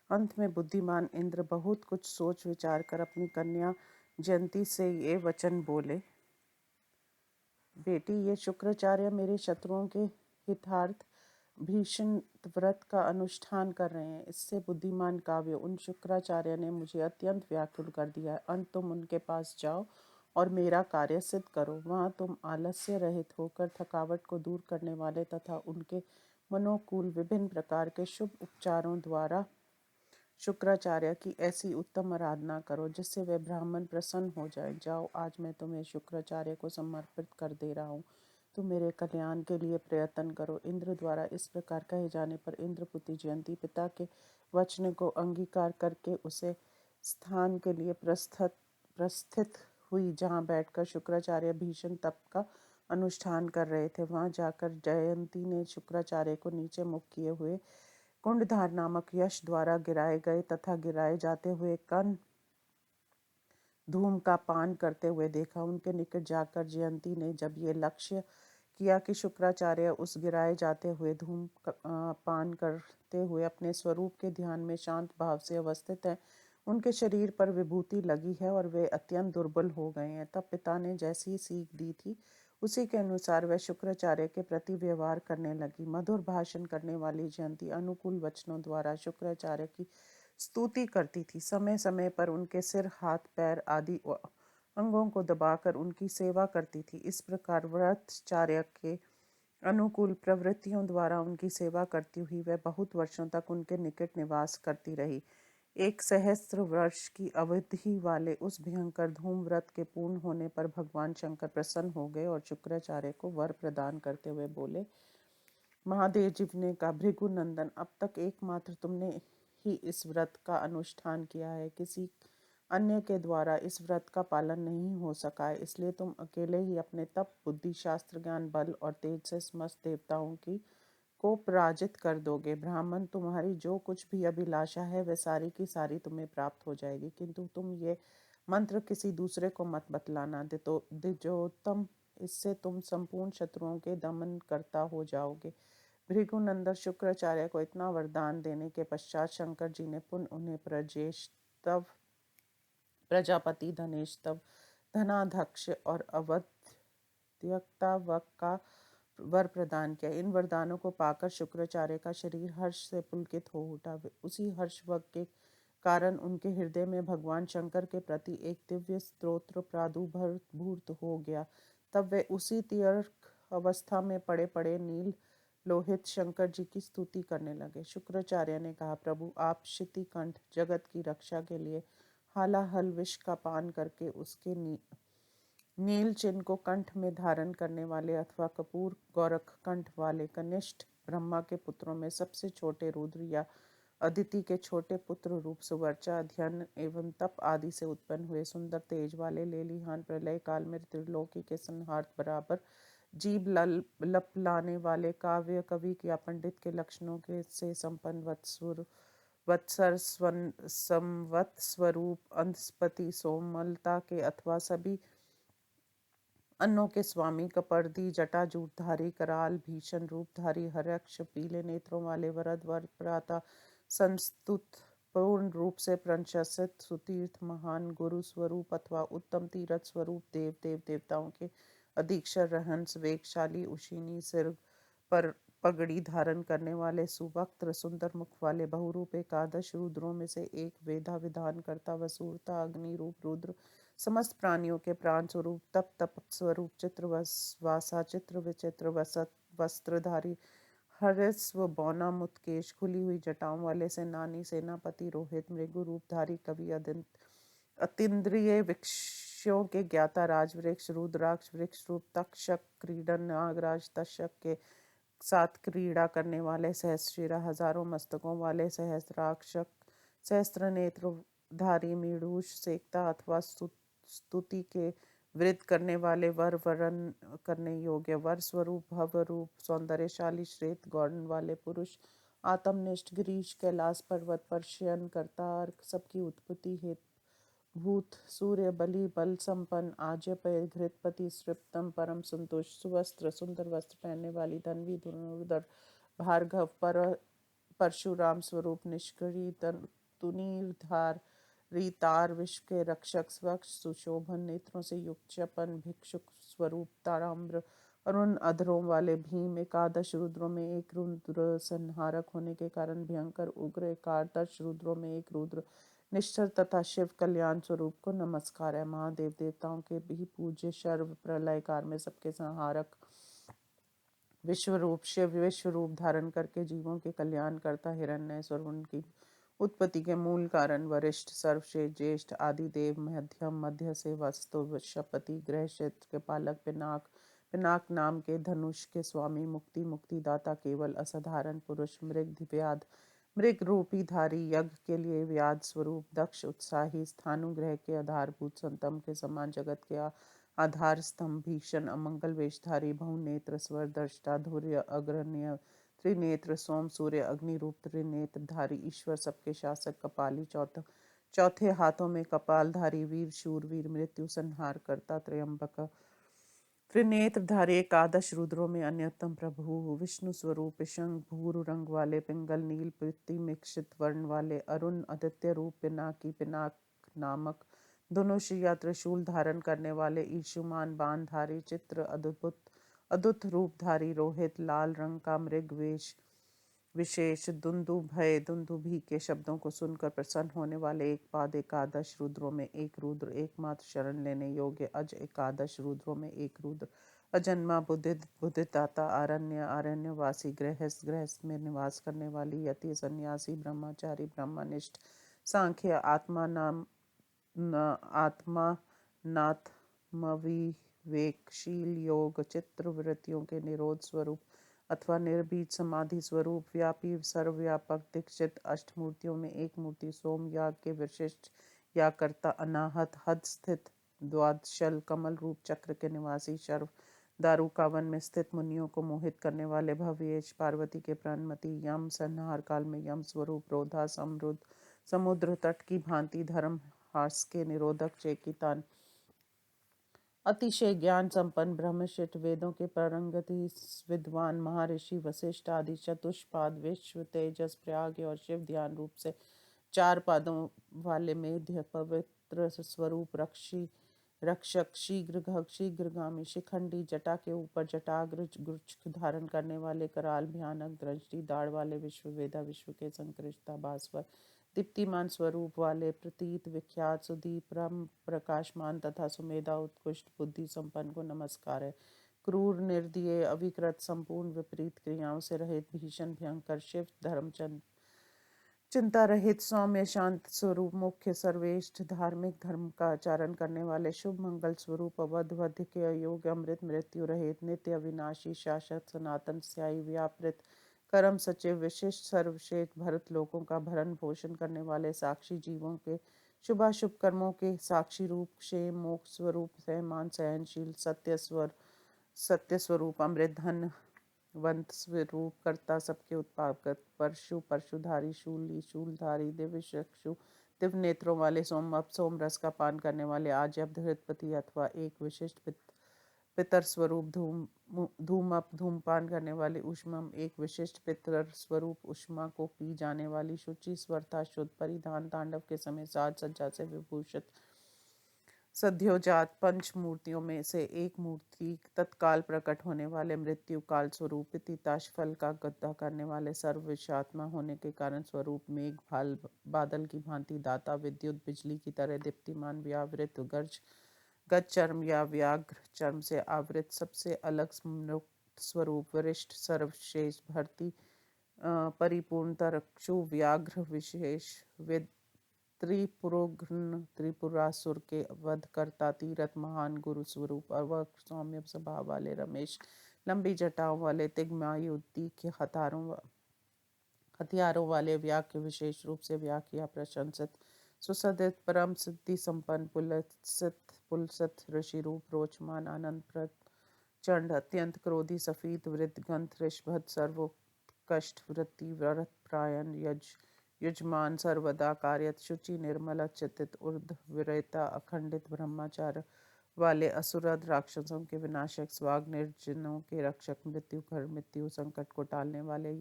अंत में बुद्धिमान इंद्र बहुत कुछ सोच विचार कर अपनी कन्या जयंती से ये वचन बोले, बेटी, ये शुक्राचार्य मेरे शत्रुओं के हितार्थ भीषण व्रत का अनुष्ठान कर रहे हैं। इससे बुद्धिमान काव्य उन शुक्राचार्य ने मुझे अत्यंत व्याकुल कर दिया है। अंत तुम उनके पास जाओ और मेरा कार्य सिद्ध करो। वहाँ तुम आलस्य रहित होकर थकावट को दूर करने वाले तथा उनके मनोकूल विभिन्न प्रकार के शुभ उपचारों द्वारा शुक्राचार्य की ऐसी उत्तम आराधना करो जिससे वे ब्राह्मण प्रसन्न हो जाए। जाओ, आज मैं तुम्हें शुक्राचार्य को समर्पित कर दे रहा हूँ। तुम मेरे कल्याण के लिए प्रयत्न करो। इंद्र द्वारा इस प्रकार कहे जाने पर इंद्रपुत्री जयंती पिता के वचन को अंगीकार करके उसे स्थान के लिए प्रस्थित हुई जहाँ बैठकर शुक्राचार्य भीषण तप का अनुष्ठान कर रहे थे। वहां जाकर जयंती ने शुक्राचार्य को नीचे मुख किए हुए कुंडधार नामक यश द्वारा गिराए गए तथा गिराए जाते हुए कण धूम का पान करते हुए देखा। उनके निकट जाकर जयंती ने जब ये लक्ष्य किया कि शुक्राचार्य उस गिराए जाते हुए धूम पान करते हुए अपने स्वरूप के ध्यान में शांत भाव से अवस्थित है, उनके शरीर पर विभूति लगी है और वे अत्यंत दुर्बल हो गए हैं। तब पिता ने जैसी सीख दी थी उसी के अनुसार वह शुक्राचार्य के प्रति व्यवहार करने लगी। मधुर भाषण करने वाली जयंती अनुकूल वचनों द्वारा शुक्राचार्य की स्तुति करती थी। समय समय पर उनके सिर, हाथ, पैर आदि अंगों को दबाकर उनकी सेवा करती थी। इस प्रकार व्रतचार्य के अनुकूल प्रवृत्तियों द्वारा उनकी सेवा करती हुई वह बहुत वर्षों तक उनके निकट निवास करती रही। एक सहस्त्र वर्ष की अवधि वाले उस भयंकर धूम व्रत के पूर्ण होने पर भगवान शंकर प्रसन्न हो गए और शुक्राचार्य को वर प्रदान करते हुए बोले, महादेव जी ने कहा, भृगु नंदन, अब तक एकमात्र तुमने ही इस व्रत का अनुष्ठान किया है। किसी अन्य के द्वारा इस व्रत का पालन नहीं हो सका है, इसलिए तुम अकेले ही अपने तप, बुद्धि, शास्त्र ज्ञान, बल और तेज से समस्त देवताओं की को पराजित कर दोगे। ब्राह्मण, तुम्हारी जो कुछ भी अभिलाषा है वह सारी की सारी तुम्हें प्राप्त हो जाएगी, किंतु तुम ये मंत्र किसी दूसरे को मत बतलाना। द्विजोत्तम, इससे तुम संपूर्ण शत्रुओं के दमन करता हो जाओगे। भृगुनंदन शुक्राचार्य को इतना वरदान देने के पश्चात शंकर जी ने पुनः उन्हें प्रजेशतव, प्रजापति, धनेशतव, धनाध्यक्ष और अवध्यक्तावक का वर प्रदान किया। इन वरदानों को पाकर शुक्राचार्य का शरीर हर्ष से पुलकित हो उठा। उसी हर्षवक के कारण उनके हृदय में भगवान शंकर के प्रति एक दिव्य स्तोत्र प्रादुर्भूत हो गया। तब वे उसी तीर्थ अवस्था में पड़े पड़े नील लोहित शंकर जी की स्तुति करने लगे। शुक्राचार्य ने कहा, प्रभु, आप शितिकंठ जगत की रक्षा के लिए हालाहल विष का पान करके उसके नील चिन्ह को कंठ में धारण करने वाले अथवा कपूर गोरख कंठ वाले कनिष्ठ ब्रह्मा के पुत्रों में सबसे छोटे रुद्र या अदिति के छोटे पुत्र रूप सुवर्चा, अध्ययन एवं तप आदि से उत्पन्न हुए सुंदर तेज वाले लेलिहान प्रलय काल में त्रिलोकी के संहार बराबर जीव लप लाने वाले काव्य कवि या पंडित के लक्षणों के से संपन्न वत्सर संवत स्वरूप अंधस्पति सोमलता के अथवा सभी अन्नों के स्वामी, कपर्दी, जटाजूटधारी, कराल, भीषण रूपधारी, हर्यक्ष, पीले नेत्रों वाले, वरद, वर, प्राता, संस्तुत, पूर्ण रूप से प्रशंसित, सुतीर्थ, महान, गुरु स्वरूप अथवा उत्तम तीरथ स्वरूप, देव देवताओं के अधीक्षर, रहंस, वेगशाली, उशिनी, सिर पर पगड़ी धारण करने वाले, सुवक्त्र, सुंदर मुख वाले, बहुरूप, एकादश रुद्रों में से एक, वेदा विधान करता, वसूरता, अग्नि रूप रुद्र, समस्त प्राणियों के प्राण स्वरूप, तप तप स्वरूप, चित्र वासा, चित्र विचित्र, वसत वस्त्रधारी, हरस्व, बौना, मुतकेश, खुली हुई जटाओं वाले, सेनानी, सेनापति, रोहित, मृगु रूपधारी, कवि, अतीन्द्रिय, वृक्षों के ज्ञाता, राजवृक्ष, रुद्राक्ष, वृक्ष रूप, तक्षक, क्रीडन, नागराज, तक्षक के साथ क्रीड़ा करने वाले, सहस्रशिरा, हजारों मस्तकों वाले, सहस्राक्षक, सहस्त्र नेत्रधारी, मीडूष, सेकता अथवा स्तुति के वृद्ध करने वाले, वर वरण करने योग्य, वर स्वरूप, भव रूप, सौंदर्यशाली, श्वेत गौर्ण वाले पुरुष, आत्मनिष्ठ, गिरीश, कैलाश पर्वत पर शयन करता, अर्क सबकी उत्पत्ति हेतु भूत, सूर्य, बलि, बल संपन्न, आज्यपय, घृतपति, सृप्तम, परम संतुष्ट, सुवस्त्र, सुंदर वस्त्र पहनने वाली, धन्वी, धनुर्धर, भार्गव, परशुराम स्वरूप, निष्क्रिय, तुनीरधार, रीतार, विश्व के रक्षक, स्वच्छ, सुशोभन, नेत्रों से युक्त, चपन, भिक्षुक स्वरूप, ताराम्र, अरुण अधरों वाले, भीम, एकादश रुद्रों में एक रुद्र, संहारक होने के कारण भयंकर, उग्र, एकादश रुद्रों में एक रुद्र, निश्चर तथा शिव कल्याण स्वरूप को नमस्कार है। महादेव देवताओं के भी पूज्य, सर्व प्रलय काल में सबके संहारक, विश्व रूप, शिव विश्व रूप धारण करके जीवों के कल्याण करता, हिरण्य स्वरूप की उत्पत्ति के मूल कारण, वरिष्ठ, सर्वश्रेष्ठ, ज्येष्ठ, आदि देव, मध्यम, मध्य से, वस्तु, वृषपति, ग्रह क्षेत्र के पालक, पिनाक, पिनाक नाम के धनुष के स्वामी, मुक्ति, मुक्तिदाता, केवल, असाधारण पुरुष, मृग, व्याध, मृग रूपी धारी, यज्ञ के लिए व्याध स्वरूप, दक्ष, उत्साही, स्थानुग्रह के आधारभूत, संतम के समान, जगत के आधार स्तंभ, भीषण, अमंगल वेशधारी, बहुनेत्र, स्वर दृष्टा, धुर्य, अग्रण्य, त्रिनेत्र, सोम, सूर्य, अग्नि रूप, त्रिनेत्रधारी, ईश्वर, सबके शासक, कपाली, चौथे हाथों में कपालधारी, वीर, शूरवीर, मृत्यु संहार करता, त्र्यंबक, त्रिनेत्रधारी, एकादश रुद्रों में अन्यतम प्रभु, विष्णु स्वरूप, शंख, भूर रंग वाले, पिंगल, नील, पृथ्वी मिश्रित वर्ण वाले, अरुण, आदित्य रूप, पिनाकी, पिनाक नामक, धनुष या त्रिशूल धारण करने वाले, ईशुमान, बाणधारी, चित्र, अद्भुत अद्भुत रूपधारी, रोहित, लाल रंग का मृग वेश विशेष, दुंदुभय, दुंदुभी के शब्दों को सुनकर प्रसन्न होने वाले, एक पाद, एकादश रुद्रों में एक रुद्र, एकमात्र शरण लेने योग्य, अज, एकादश रुद्रों में एक रुद्र, अजन्मा, बुद्धिदाता, अरण्यवासी, गृहस्थ, गृहस्थ में निवास करने वाली, यति, सन्यासी, ब्रह्मचारी, ब्रह्मनिष्ठ, सांख्य, आत्मा नाथ, विवेकशील, योग, चित्त वृत्तियों के निरोध स्वरूप अथवा निर्भीत समाधि स्वरूप, व्यापी, सर्वव्यापक, दीक्षित, अष्टमूर्तियों में एक मूर्ति, सोम याग के विशिष्ट या कर्ता, अनाहत, हद स्थित, द्वादशल, कमल रूप, चक्र के निवासी, शर्व, दारुका वन में स्थित, मुनियों को मोहित करने वाले, भव्येश, पार्वती के प्राणमती, यम, संहार काल में यम स्वरूप, रोधा, समरुद्ध, समुद्र तट की भांति, धर्म हास के निरोधक, चेकितान, अतिशय ज्ञान संपन्न, ब्रह्मशिट, वेदों के परंगति विद्वान, महर्षि, वशिष्ठ आदि, चतुष्पाद, विश्व, तेजस, प्रयाग और शिव, ध्यान रूप से चार पादों वाले, मेध्य, पवित्र स्वरूप, रक्षक, शीघ्रगामी, शिखंडी, जटा के ऊपर जटाग्र, गुच्छ धारण करने वाले, कराल, भयानक दृष्टि, दाढ़ वाले, विश्ववेदा, विश्व के संकृष्टा, भास्वर, दीप्तिमान स्वरूप वाले, प्रतीत, विख्यात, सुदीप, प्रकाशमान तथा सुमेधा, उत्कृष्ट बुद्धि संपन्न को नमस्कार है। क्रूर, निर्दयी, अविकृत, संपूर्ण विपरीत क्रियाओं से रहित, भीषण, भयंकर, शिव, धर्मचंद, चिंता रहित, सौम्य, शांत स्वरूप, मुख्य, सर्वेष्ठ, धार्मिक, धर्म का आचरण करने वाले, शुभ मंगल स्वरूप, अवध, वध के अयोग्य, अमृत, मृत्यु रहित, नित्य, अविनाशी, शाश्वत, सनातन, स्यायी, व्यापृत, कर्म सचिव, विशिष्ट, सर्वश्रेष्ठ, भरत लोकों का भरण पोषण करने वाले, साक्षी, जीवों के शुभाशुभ कर्मों के साक्षी रूप, क्षेम, मोक्ष स्वरूप, सहमान, सहनशील, सत्य स्वरूप, अमृत, धन वंत स्वरूप, कर्ता, सबके उत्पादक, परशु, परशुधारी, शूली, शूलधारी, दिव्य चक्षु, दिव्य नेत्रों वाले, सोम रस का पान करने वाले, आज्यब, धृतपति अथवा एक विशिष्ट पितर स्वरूप धूमप धूमपान करने वाले ऊष्मम, एक विशिष्ट पितर स्वरूप ऊष्मा को पी जाने वाली शुचि स्वरता शुद्ध परिधान तांडव के समय साज सज्जा से विभूषित सद्योजात पंच मूर्तियों में से एक मूर्ति तत्काल प्रकट होने वाले मृत्यु काल स्वरूप पिताश फल का गद्दा करने वाले सर्वविषात्मा होने के कारण स्वरूप मेघ भाल बादल की भांति दाता विद्युत बिजली की तरह दीप्तिमान व्यावृत गर्ज गज चर्म या व्याघ्र चर्म से आवृत सबसे अलग स्मृत स्वरूप वरिष्ठ सर्वश्रेष्ठ भर्ती परिपूर्ण तरक्षु व्याघ्र विशेष त्रिपुरोघ्न त्रिपुरासुर के वध करता तीरथ महान गुरु स्वरूप और वह सौम्य स्वभाव वाले रमेश लंबी जटाओं वाले तिग्मायुति के हथियारों वाले व्याख्य विशेष रूप से व्याख्या प्रशंसित सुसदित परम सिद्धि संपन्न पुलसित ऋषि रूप रोचमान आनंद प्रचंड अत्यंत क्रोधी सफीद वृद्ध गंध ऋषभद सर्वोत्कष्ट वृत्ति व्रत प्रायण युजमान सर्वदा कार्यत शुचि निर्मल चितित ऊर्ध विरेता अखंडित ब्रह्मचार वाले असुरद राक्षसों के विनाशक स्वाग निर्जनों के रक्षक मृत्यु घर मृत्यु संकट को टालने वाले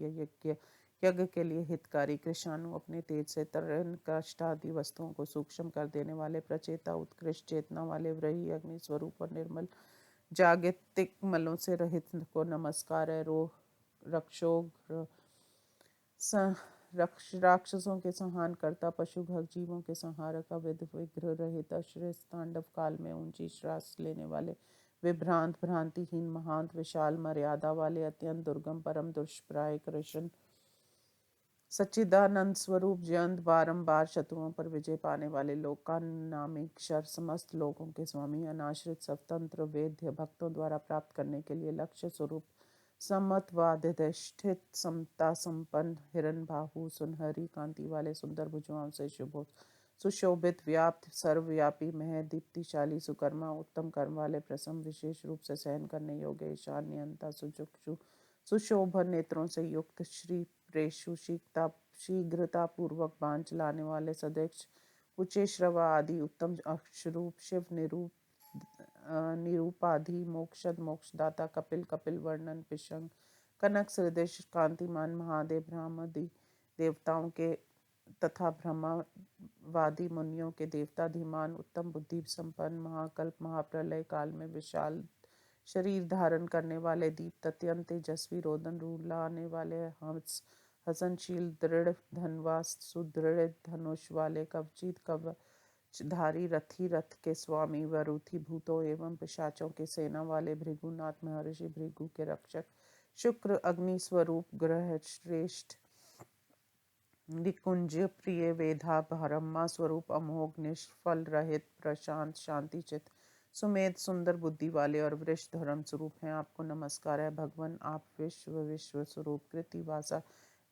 यज्ञ के लिए हितकारी कृषाणु अपने तेज से तरण कष्टादि वस्तुओं को सूक्ष्म कर देने वाले प्रचेता उत्कृष्ट चेतना वाले व्रही अग्नि स्वरूप और निर्मल जागतिक मलों से रहित को नमस्कार है। रोह रक्षोघ्र राक्षसों के संहार करता पशु भग जीवों के संहारक अविध विग्रह रहित अश्रेष्ठ तांडव काल में ऊंची श्वास लेने वाले विभ्रांत भ्रांतिहीन महांत विशाल मर्यादा वाले अत्यंत दुर्गम परम दुष्प्राय कृष्ण सच्चिदानंद स्वरूप जयंत बारंबार शत्रुओं पर विजय पाने वाले लोकानामीक्षर समस्त लोगों के स्वामी अनाश्रित स्वतंत्र वेद्य भक्तों द्वारा प्राप्त करने के लिए लक्ष्य स्वरूप सम्मतवादिष्ठित समता संपन्न हिरण बाहु सुनहरी कांति वाले सुंदर भुजाओं से सुशोभित व्याप्त सर्वव्यापी मह दीप्तिशाली सुकर्मा उत्तम कर्म वाले प्रसम विशेष रूप से सहन करने योग्य ईशान नियंता सुचक्षु सुशोभन नेत्रों से युक्त श्री प्रेषु शीघ्रता पूर्वक बाण चलाने वाले सदैक्ष उच्चे श्रवा आदि उत्तम अक्षरूप शिव निरूपाधि मोक्षद मोक्षदाता कपिल कपिल वर्णन पिशंग कनक सृदेश कांतिमान महादेव ब्रह्मादि देवताओं के तथा ब्रह्मवादी मुनियों के देवता धीमान उत्तम बुद्धि संपन्न महाकल्प महाप्रलय काल में विशाल शरीर धारण करने वाले दीप अत्यंत तेजस्वी रोदन रुलाने वाले हंस हसनशील दृढ़ धनवास सुदृढ़ धनुष वाले कवचित कवचधारी रथी रथ के स्वामी वरुथी भूतों एवं पिशाचों के सेना वाले भृगुनाथ महर्षि भृगु के रक्षक शुक्र अग्नि स्वरूप ग्रह श्रेष्ठ निकुंज प्रिय वेधा ब्रह्मा स्वरूप अमोघ निष्फल रहित प्रशांत शांति चित सुमेध सुंदर बुद्धि वाले और वृष धर्म स्वरूप हैं। आपको नमस्कार है भगवान। आप विश्व स्वरूप कृतिवासा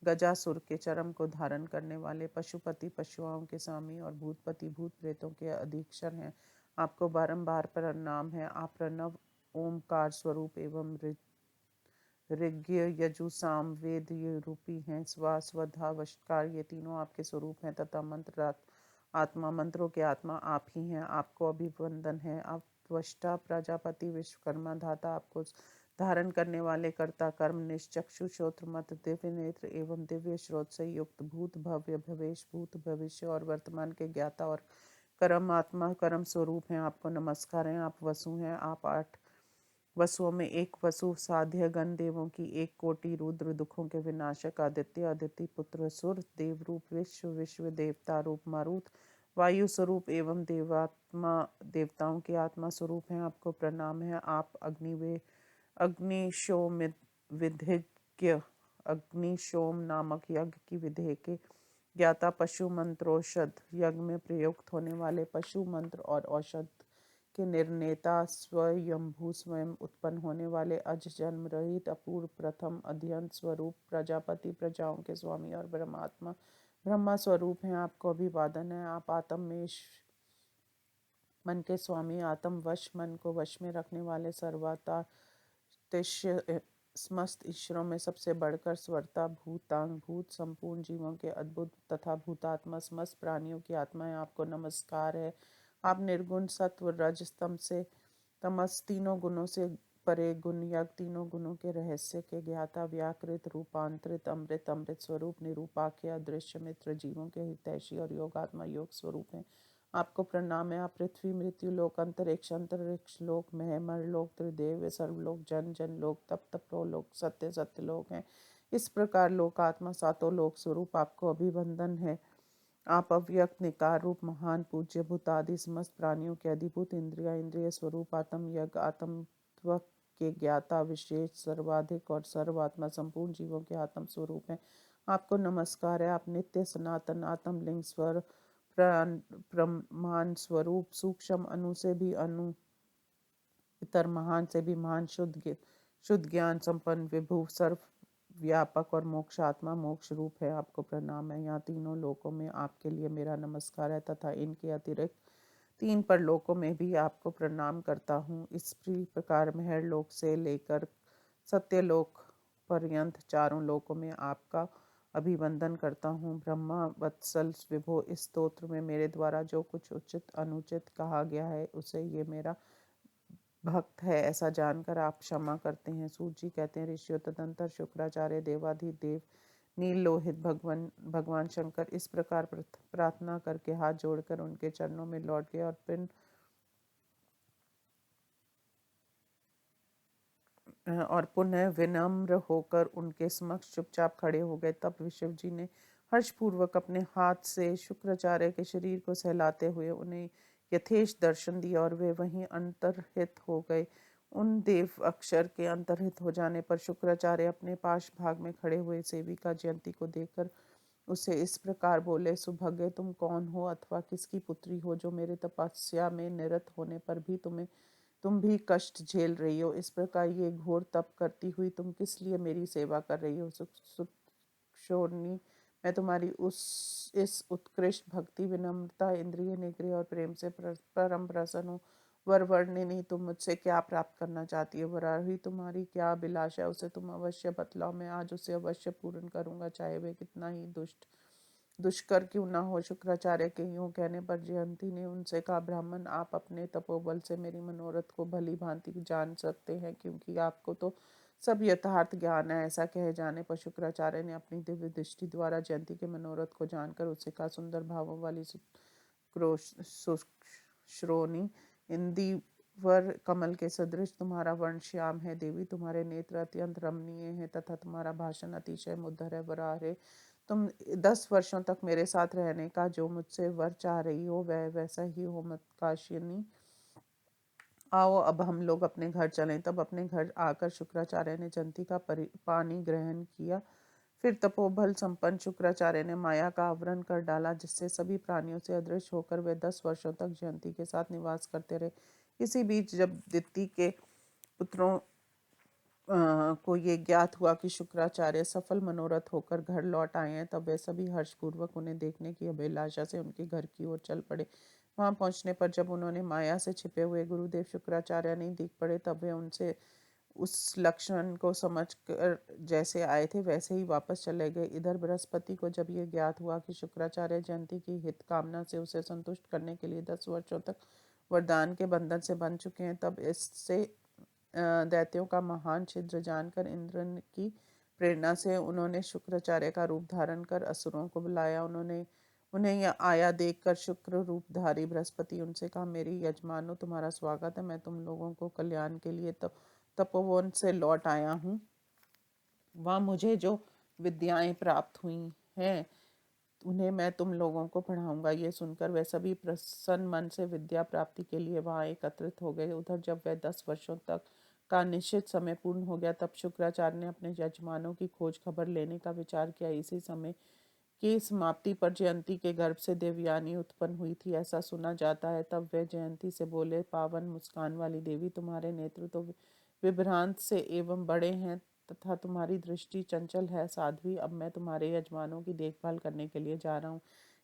गजासुर के चरम को धारण करने वाले पशुपति पशुओं के स्वामी और भूतपति भूत प्रेतों के अधीक्षर हैं। आपको बारंबार प्रणाम है। आप प्रणव ओमकार स्वरूप एवं ऋग्य यजु साम वेद ये रूपी हैं। स्वा स्वधा वशकार ये तीनों आपके स्वरूप हैं तथा मंत्र आत्मा मंत्रों के आत्मा आप ही हैं। आपको अभिवंदन है। आप वष्टा प्रजापति विश्वकर्मा धाता आपको धारण करने वाले कर्ता कर्म निश्चक्षु श्रोत्र मत दिव्य नेत्र एवं दिव्य स्रोत से युक्त भूत भव्य भवेश भूत भविष्य और वर्तमान के ज्ञाता और कर्म आत्मा कर्म स्वरूप हैं। आपको नमस्कार है। आप वसु हैं। आप 8 वसुओं में एक वसु साध्य गण देवों की एक कोटि रुद्र दुखों के विनाशक आदित्य आदित्य पुत्र सुर देव रूप विश्व देवता रूप मारुत वायु स्वरूप एवं देवात्मा देवताओं के आत्मा स्वरूप हैं। आपको प्रणाम है। आप अग्निशोम विधिज्ञ अग्निशोम नामक यज्ञ की विधि के ज्ञाता पशु मंत्रोषध यज्ञ में प्रयुक्त होने वाले पशु मंत्र और औषध के निर्णेता स्वयंभू स्वयं उत्पन्न होने वाले अज जन्म रहित अपूर्व प्रथम अध्ययन स्वरूप प्रजापति प्रजाओं के स्वामी और ब्रह्मा स्वरूप हैं। आपको अभिवादन है। आप आत्मेश मन के स्वामी आत्म वश मन को वश में रखने वाले सर्वता समस्त ईश्वरों में सबसे बढ़कर स्वरता भूतांग भूत संपूर्ण जीवों के अद्भुत तथा भूतात्मा समस्त प्राणियों की आत्मा है। आपको नमस्कार है। आप निर्गुण सत्व रज स्तंभ से तमस तीनों गुणों से परे गुण यज्ञ तीनों गुणों के रहस्य के ज्ञाता व्याकृत रूपांतरित अमृत अमृत स्वरूप निरूपाख्य अदृश्य मित्र जीवों के हितैषी और योगात्मा योग स्वरूप हैं। आपको प्रणाम है। आप पृथ्वी मृत्यु लोक अंतरिक्ष लोक महमर लोक त्रिदेव सर्वलोक जन जन लोक तप तपो लोक सत्य सत्य लोक हैं। इस प्रकार लोकात्मा सातों लोक स्वरूप आपको अभिवंदन है। आप अव्यक्त निकार रूप महान पूज्य भूत आदि समस्त प्राणियों के अधिभूत इंद्रिय स्वरूप आत्म यज्ञ आत्मत्व के ज्ञाता विशेष सर्वाधिक और सर्वात्मा संपूर्ण जीवों के आत्म स्वरूप हैं। आपको नमस्कार है। आप नित्य सनातन आत्म लिंग स्वर प्रमाण स्वरूप सूक्ष्म अणु से भी अणु इतर महान से भी महान शुद्ध ज्ञान संपन्न विभु सर्व व्यापक और मोक्ष आत्मा मोक्ष रूप है। आपको प्रणाम है। यहाँ तीनों लोकों में आपके लिए मेरा नमस्कार है तथा इनके अतिरिक्त तीन परलोकों में भी आपको प्रणाम करता हूँ। इस प्रकार मेहर लोक से लेकर सत्यलोक पर्यंत चारों लोकों में आपका अभिवंदन करता हूँ। ब्रह्मा वत्सल विभो इस स्तोत्र में मेरे द्वारा जो कुछ उचित अनुचित कहा गया है उसे ये मेरा भक्त है ऐसा जानकर आप क्षमा करते हैं। सूत जी कहते हैं ऋषियों तदंतर शुक्राचार्य देवाधिदेव नील लोहित भगवान शंकर इस प्रकार प्रार्थना करके हाथ जोड़कर उनके चरणों में लौट गए और पुनः विनम्र होकर उनके समक्ष चुपचाप खड़े हो गए। तब विष्णु जी ने हर्षपूर्वक अपने हाथ से शुक्राचार्य के शरीर को सहलाते हुए उन्हें यथेष्ट दर्शन दिया और वे वहीं अंतर्हित हो गए। उन देव अक्षर के अंतर्हित हो जाने पर शुक्राचार्य अपने पास भाग में खड़े हुए सेविका जयंती को देखकर उसे इस प्रकार बोले, सुभगे तुम कौन हो अथवा किसकी पुत्री हो जो मेरे तपस्या में निरत होने पर भी तुम भी कष्ट झेल रही हो। इस प्रकार ये घोर तप करती हुई तुम किस लिए मेरी सेवा कर रही हो। सुक्षोणी मैं तुम्हारी इस उत्कृष्ट भक्ति विनम्रता इंद्रिय निग्रह और प्रेम से परम प्रसन्न हूँ। वर वर्णिनी तुम मुझसे क्या प्राप्त करना चाहती हो। वराही तुम्हारी क्या अभिलाषा है उसे तुम अवश्य बतलाओ। मैं आज उसे अवश्य पूर्ण करूंगा चाहे वे कितना ही दुष्कर क्यों ना हो। शुक्राचार्य के यूं कहने पर जयंती ने उनसे कहा, ब्राह्मण आप अपने तपोबल से मेरी मनोरथ को भली भांति जान सकते हैं क्योंकि आपको तो सब यथार्थ ज्ञान है। ऐसा कहे जाने पर शुक्राचार्य ने अपनी दिव्य दृष्टि द्वारा जयंती के मनोरथ को जानकर उससे कहा, सुंदर भावों वाली श्रोणी इंदिवर कमल के सदृश तुम्हारा वर्ण श्याम है। देवी तुम्हारे नेत्र अत्यंत रमणीय हैं तथा तुम्हारा भाषण अतिशय मुद्दर है। वराह तुम 10 वर्षों तक मेरे साथ रहने का जो मुझसे वर चाह रही हो वह वैसा ही हो। मत काशिनी आओ अब हम लोग अपने घर चलें। तब अपने घर आकर शुक्राचार्य ने जयंती का पानी ग्रहण किया। फिर तपोबल संपन्न शुक्राचार्य ने माया का आवरण कर डाला जिससे सभी प्राणियों से अदृश्य होकर वे 10 वर्षों तक जयंती के साथ निवास करते रहे। इसी बीच जब दिति के पुत्रों को ये ज्ञात हुआ कि शुक्राचार्य सफल मनोरथ होकर घर लौट आए हैं तब वे सभी हर्षपूर्वक उन्हें देखने की अभिलाषा से उनके घर की ओर चल पड़े। वहां पहुंचने पर जब उन्होंने माया से छिपे हुए गुरुदेव शुक्राचार्य नहीं दिख पड़े तब वे उनसे उस लक्षण को समझकर जैसे आए थे वैसे ही वापस चले गए। इधर बृहस्पति को जब ये ज्ञात हुआ कि शुक्राचार्य जयंती की हित कामना से उसे संतुष्ट करने के लिए 10 वर्षों तक वरदान के बंधन से बंध चुके हैं तब इससे दैत्यों का महान छिद्र जानकर इंद्र की प्रेरणा से उन्होंने शुक्राचार्य का रूप धारण कर असुरों को बुलाया। उन्हें यह आया देखकर शुक्र रूपधारी बृहस्पति उनसे कहा, मेरी यजमानो तुम्हारा स्वागत है। मैं तुम लोगों को कल्याण के लिए तपोवन से लौट आया हूँ। वहाँ मुझे जो विद्याएं प्राप्त हुई हैं उन्हें मैं तुम लोगों को पढ़ाऊंगा। ये सुनकर वे सभी प्रसन्न मन से विद्या प्राप्ति के लिए वहां एकत्रित हो गए। उधर जब वह 10 वर्षों तक का निश्चित समय पूर्ण हो गया तब शुक्राचार्य ने अपने यजमानों की खोज खबर लेने का विचार किया। इसी समय की समाप्ति पर जयंती के गर्भ से देवयानी उत्पन्न हुई थी ऐसा सुना जाता है। तब वे जयंती से बोले, पावन मुस्कान वाली देवी तुम्हारे नेत्र तो विभ्रांत से एवं बड़े हैं तथा तुम्हारी दृष्टि चंचल है। साध्वी अब मैं तुम्हारे यजमानों की देखभाल करने के लिए जा रहा हूँ।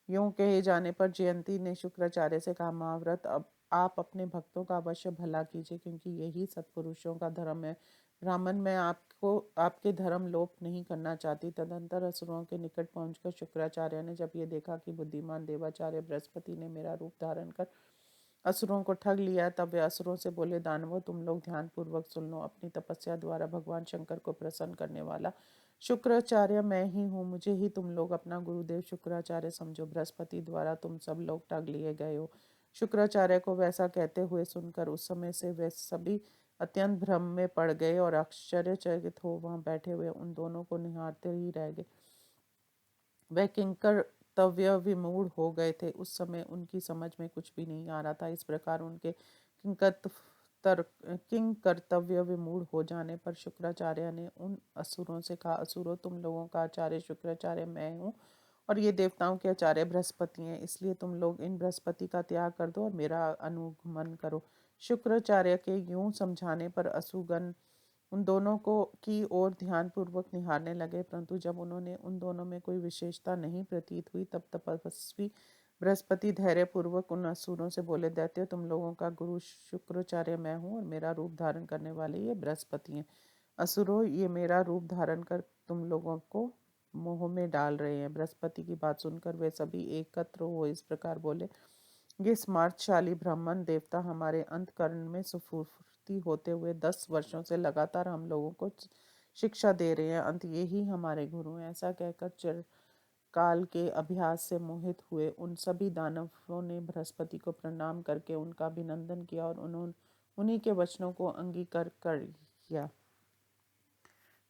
यूं कहे जाने पर जयंती ने शुक्राचार्य से कहा, महाव्रत अब आप अपने भक्तों का अवश्य भला कीजिए क्योंकि यही सत्पुरुषों का धर्म है। ब्राह्मण मैं आपको आपके धर्म लोप नहीं करना चाहती। तदंतर असुरों के निकट पहुंचकर शुक्राचार्य ने जब ये देखा कि बुद्धिमान देवाचार्य बृहस्पति ने मेरा रूप धारण कर असुरों को ठग लिया। तब वे असुरों से बोले, दानवों तुम लोग ध्यान पूर्वक सुन लो। अपनी तपस्या द्वारा भगवान शंकर को प्रसन्न करने वाला शुक्राचार्य मैं ही हूँ। मुझे ही तुम लोग अपना गुरुदेव शुक्राचार्य समझो। बृहस्पति द्वारा तुम सब लोग ठग लिए गए हो। शुक्राचार्य को वैसा कहते हुए सुनकर उस समय से वे सभी अत्यंत भ्रम में पड़ गए और आश्चर्यचकित हो वहां बैठे हुए उन दोनों को निहारते ही रह गए। वह किंकर्तव्य विमूढ़ हो गए थे। उस समय उनकी समझ में कुछ भी नहीं आ रहा था। इस प्रकार उनके किंकर्तव्य विमूढ़ हो जाने पर शुक्राचार्य ने उन असुरों से कहा, असुरों तुम लोगों का आचार्य शुक्राचार्य मैं हूँ और ये देवताओं के आचार्य बृहस्पति हैं। इसलिए तुम लोग इन बृहस्पति का त्याग कर दो और मेरा अनुगमन करो। शुक्राचार्य के यूं समझाने पर असुगण उन दोनों को की ओर ध्यानपूर्वक निहारने लगे, परंतु जब उन्होंने उन दोनों में कोई विशेषता नहीं प्रतीत हुई तब तपस्वी बृहस्पति धैर्यपूर्वक उन असुरों से बोले, दैत्य तुम लोगों का गुरु शुक्राचार्य मैं हूँ और मेरा रूप धारण करने वाले ये बृहस्पति हैं। असुरों ये मेरा रूप धारण कर तुम लोगों को मोह में डाल रहे हैं। बृहस्पति की बात सुनकर वे सभी एकत्र हो इस प्रकार बोले, ये स्मार्तशाली ब्राह्मण देवता हमारे अंतकरण में सुफूर्ति होते हुए 10 वर्षों से लगातार हम लोगों को शिक्षा दे रहे हैं। अंत ये ही हमारे गुरु हैं। ऐसा कहकर चिरकाल के अभ्यास से मोहित हुए उन सभी दानवों ने बृहस्पति को प्रणाम करके उनका अभिनंदन किया और उन्होंने उन्हीं के वचनों को अंगीकार कर किया।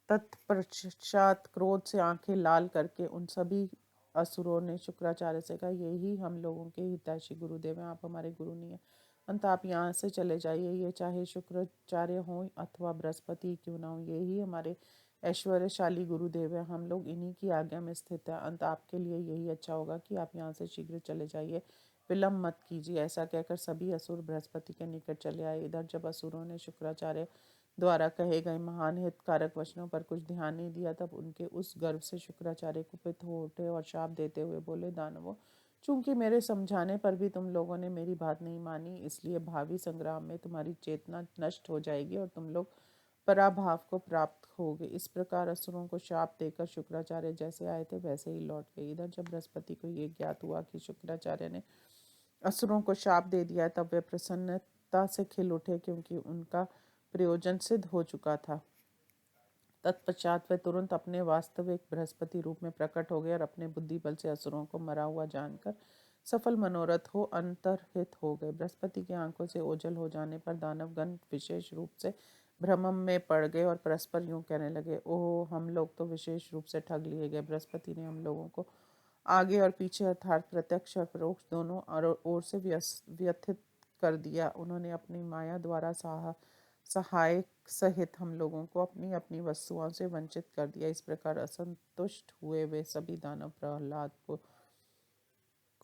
तत्पश्चात क्रोध से आंखें लाल करके उन सभी असुरों ने शुक्राचार्य से कहा, यही हम लोगों के हितैषी गुरुदेव हैं, आप हमारे गुरु नहीं हैं। अंत आप यहाँ से चले जाइए। ये चाहे शुक्राचार्य हो अथवा बृहस्पति क्यों ना हो, यही हमारे ऐश्वर्यशाली गुरुदेव हैं। हम लोग इन्हीं की आज्ञा में स्थित हैं। अंत आपके लिए यही अच्छा होगा कि आप यहाँ से शीघ्र चले जाइए, विलम्ब मत कीजिए। ऐसा कहकर सभी असुर बृहस्पति के निकट चले आए। इधर जब असुरों ने शुक्राचार्य द्वारा कहे गए महान हितकारक वचनों पर कुछ ध्यान नहीं दिया तब उनके उस गर्व से शुक्राचार्य कुपित हो उठे और शाप देते हुए बोले, दानवों चूंकि मेरे समझाने पर भी तुम लोगों ने मेरी बात नहीं मानी, इसलिए भावी संग्राम में तुम्हारी चेतना नष्ट हो जाएगी और तुम लोग पराभाव को प्राप्त होगे। इस प्रकार असुरों को शाप देकर शुक्राचार्य जैसे आए थे वैसे ही लौट गए। इधर जब बृहस्पति को ये ज्ञात हुआ कि शुक्राचार्य ने असुरों को शाप दे दिया तब वे प्रसन्नता से खिल उठे, क्योंकि उनका प्रयोजन सिद्ध हो चुका था। तत्पश्चात वे तुरंत अपने वास्तविक बृहस्पति रूप में प्रकट हो गए और अपने बुद्धि बल से असुरों को मरा हुआ जानकर सफल मनोरथ हो अंतर्हित हो गए। बृहस्पति की आंखों से ओझल हो जाने पर दानवगण विशेष रूप से भ्रम में पड़ गए और परस्पर यूं कहने लगे, ओह हम लोग तो विशेष रूप से ठग लिए गए। बृहस्पति ने हम लोगों को आगे और पीछे अर्थात प्रत्यक्ष और परोक्ष दोनों ओर से व्यथित कर दिया। उन्होंने अपनी माया द्वारा सहायक सहित हम लोगों को अपनी अपनी वस्तुओं से वंचित कर दिया। इस प्रकार असंतुष्ट हुए वे सभी दानव प्रहलाद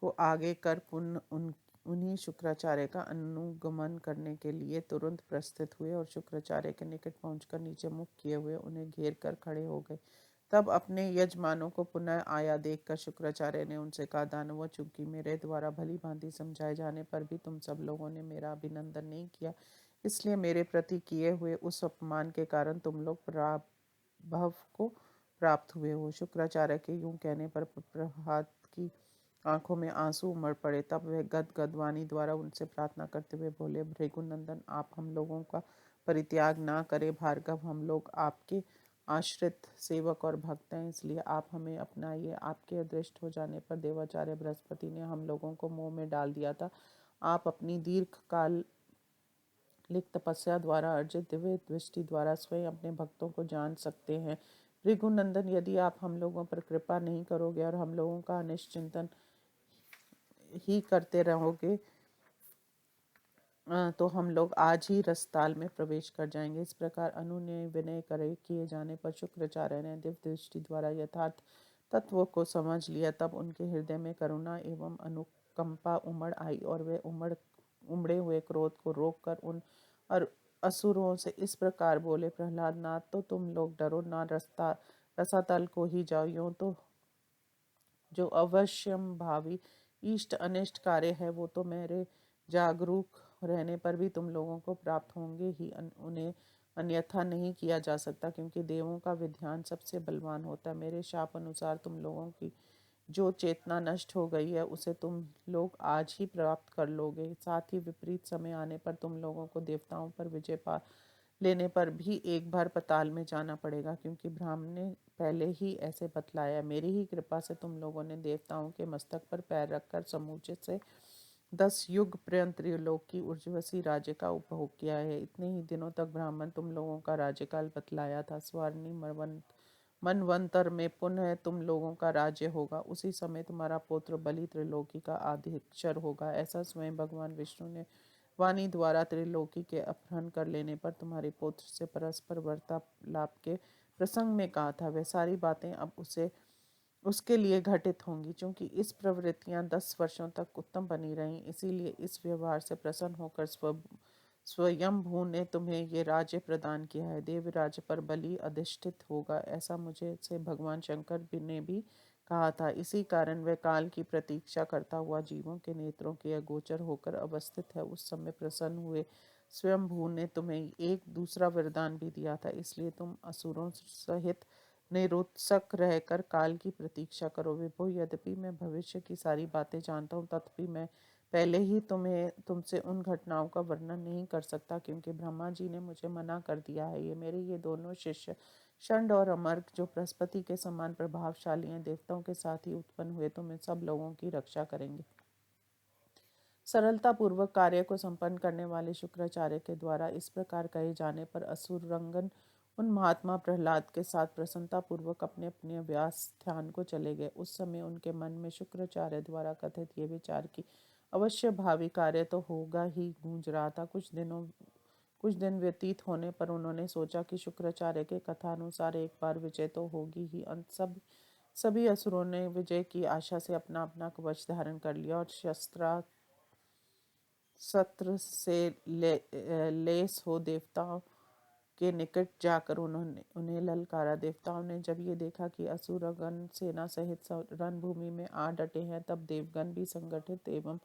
को आगे कर पुनः उन्हीं शुक्राचार्य का अनुगमन करने के लिए तुरंत प्रस्थित हुए और शुक्राचार्य के निकट पहुंचकर नीचे मुख किए हुए उन्हें घेर कर खड़े हो गए। तब अपने यजमानों को पुनः आया देखकर शुक्राचार्य ने उनसे कहा, दानवों चूंकि मेरे द्वारा भली भांति समझाए जाने पर भी तुम सब लोगों ने मेरा अभिनंदन नहीं किया, इसलिए मेरे प्रति किए हुए उस अपमान के कारण तुम लोग पराभव को प्राप्त हुए हो। शुक्राचार्य के यूं कहने पर प्रहलाद की आंखों में आंसू उमड़ पड़े। तब वह गदगद वाणी द्वारा उनसे प्रार्थना करते हुए बोले, भृगुनंदन आप हम लोगों का परित्याग ना करें। भार्गव हम लोग आपके आश्रित सेवक और भक्त हैं, इसलिए आप हमें अपनाइए। आपके अदृष्ट हो जाने पर देवाचार्य बृहस्पति ने हम लोगों को मोह में डाल दिया था। आप अपनी दीर्घकाल तपस्या द्वारा अर्जित दिव्य दृष्टि द्वारा स्वयं अपने भक्तों को जान सकते हैं। भृगुनंदन यदि आप हम लोगों पर कृपा नहीं करोगे और हम लोगों का निश्चिंतन ही करते रहोगे तो हम लोग आज ही रसताल में प्रवेश कर जाएंगे। इस प्रकार अनुनय विनय करे किए जाने पर शुक्राचार्य ने दिव्य दृष्टि द्वारा यथार्थ तत्व को समझ लिया। तब उनके हृदय में करुणा एवं अनुकंपा उमड़ आई और वे उमड़े हुए क्रोध को रोक कर उन और असुरों से इस प्रकार बोले, प्रहलाद नाथ तो तुम लोग डरो ना, रसातल को ही जाओ। यूं तो जो अवश्यम भावी इष्ट अनिष्ट कार्य है वो तो मेरे जागरूक रहने पर भी तुम लोगों को प्राप्त होंगे ही। उन्हें अन्यथा नहीं किया जा सकता, क्योंकि देवों का विधान सबसे बलवान होता है। मेरे शाप अनुसार तुम लोगों की जो चेतना नष्ट हो गई है उसे तुम लोग आज ही प्राप्त कर लोगे। साथ ही विपरीत समय आने पर तुम लोगों को देवताओं पर विजय पा लेने पर भी एक बार पाताल में जाना पड़ेगा, क्योंकि ब्राह्मण ने पहले ही ऐसे बतलाया। मेरी ही कृपा से तुम लोगों ने देवताओं के मस्तक पर पैर रखकर समूचे से 10 युग पर्यंत त्रिलोक की उर्वशी राज्य का उपभोग किया है। इतने ही दिनों तक ब्राह्मण तुम लोगों का राज्यकाल बतलाया था। स्वर्णिम मनवंतर में पुनः तुम लोगों का राज्य होगा। उसी समय तुम्हारा पुत्र बलि त्रिलोकी का आधिक्षर होगा। ऐसा स्वयं भगवान विष्णु ने वाणी द्वारा त्रिलोकी के अपहरण कर लेने पर तुम्हारे पुत्र से परस्पर वार्तालाप के प्रसंग में कहा था। वह सारी बातें अब उसे उसके लिए घटित होंगी। क्योंकि इस प्रवृत्तियां 10 वर्षों तक उत्तम बनी रहीं, इसीलिए इस व्यवहार से प्रसन्न होकर स्वयंभू ने तुम्हें ये राज्य प्रदान किया है। देवराज पर बलि अधिष्ठित होगा, ऐसा मुझे से भगवान शंकर ने भी कहा था। इसी कारण वह काल की प्रतीक्षा करता हुआ जीवों के नेत्रों के अगोचर होकर अवस्थित है। उस समय प्रसन्न हुए स्वयंभू ने तुम्हें एक दूसरा वरदान भी दिया था, इसलिए तुम असुरों सहित निरुत्सक रहकर काल की प्रतीक्षा करो। विभो, यद्यपि मैं भविष्य की सारी बातें जानता हूँ, तथापि मैं पहले ही तुमसे उन घटनाओं का वर्णन नहीं कर सकता, क्योंकि ब्रह्मा जी ने मुझे मना कर दिया है। ये दोनों शिष्य षंड और अमर्क, जो बृहस्पति के समान प्रभावशाली हैं, देवताओं के साथ ही उत्पन्न हुए, तुम इन सब लोगों की रक्षा करेंगे। सरलता पूर्वक कार्य को संपन्न करने वाले शुक्राचार्य के द्वारा इस प्रकार कहे जाने पर असुर रंगन उन महात्मा प्रहलाद के साथ प्रसन्नता पूर्वक अपने अपने व्यास ध्यान को चले गए। उस समय उनके मन में शुक्राचार्य द्वारा कथित ये विचार की अवश्य भावी कार्य तो होगा ही गूंज रहा था। कुछ दिन व्यतीत होने पर उन्होंने सोचा कि शुक्राचार्य के कथानुसार एक बार विजय तो होगी ही। अंत सभी असुरों ने विजय की आशा से अपना अपना कवच धारण कर लिया और सत्र से लेस हो देवताओं के निकट जाकर उन्होंने उन्हें ललकारा। देवताओं ने जब ये देखा कि असुरगण सेना सहित रणभूमि में आ डटे हैं, तब देवगण भी संगठित एवं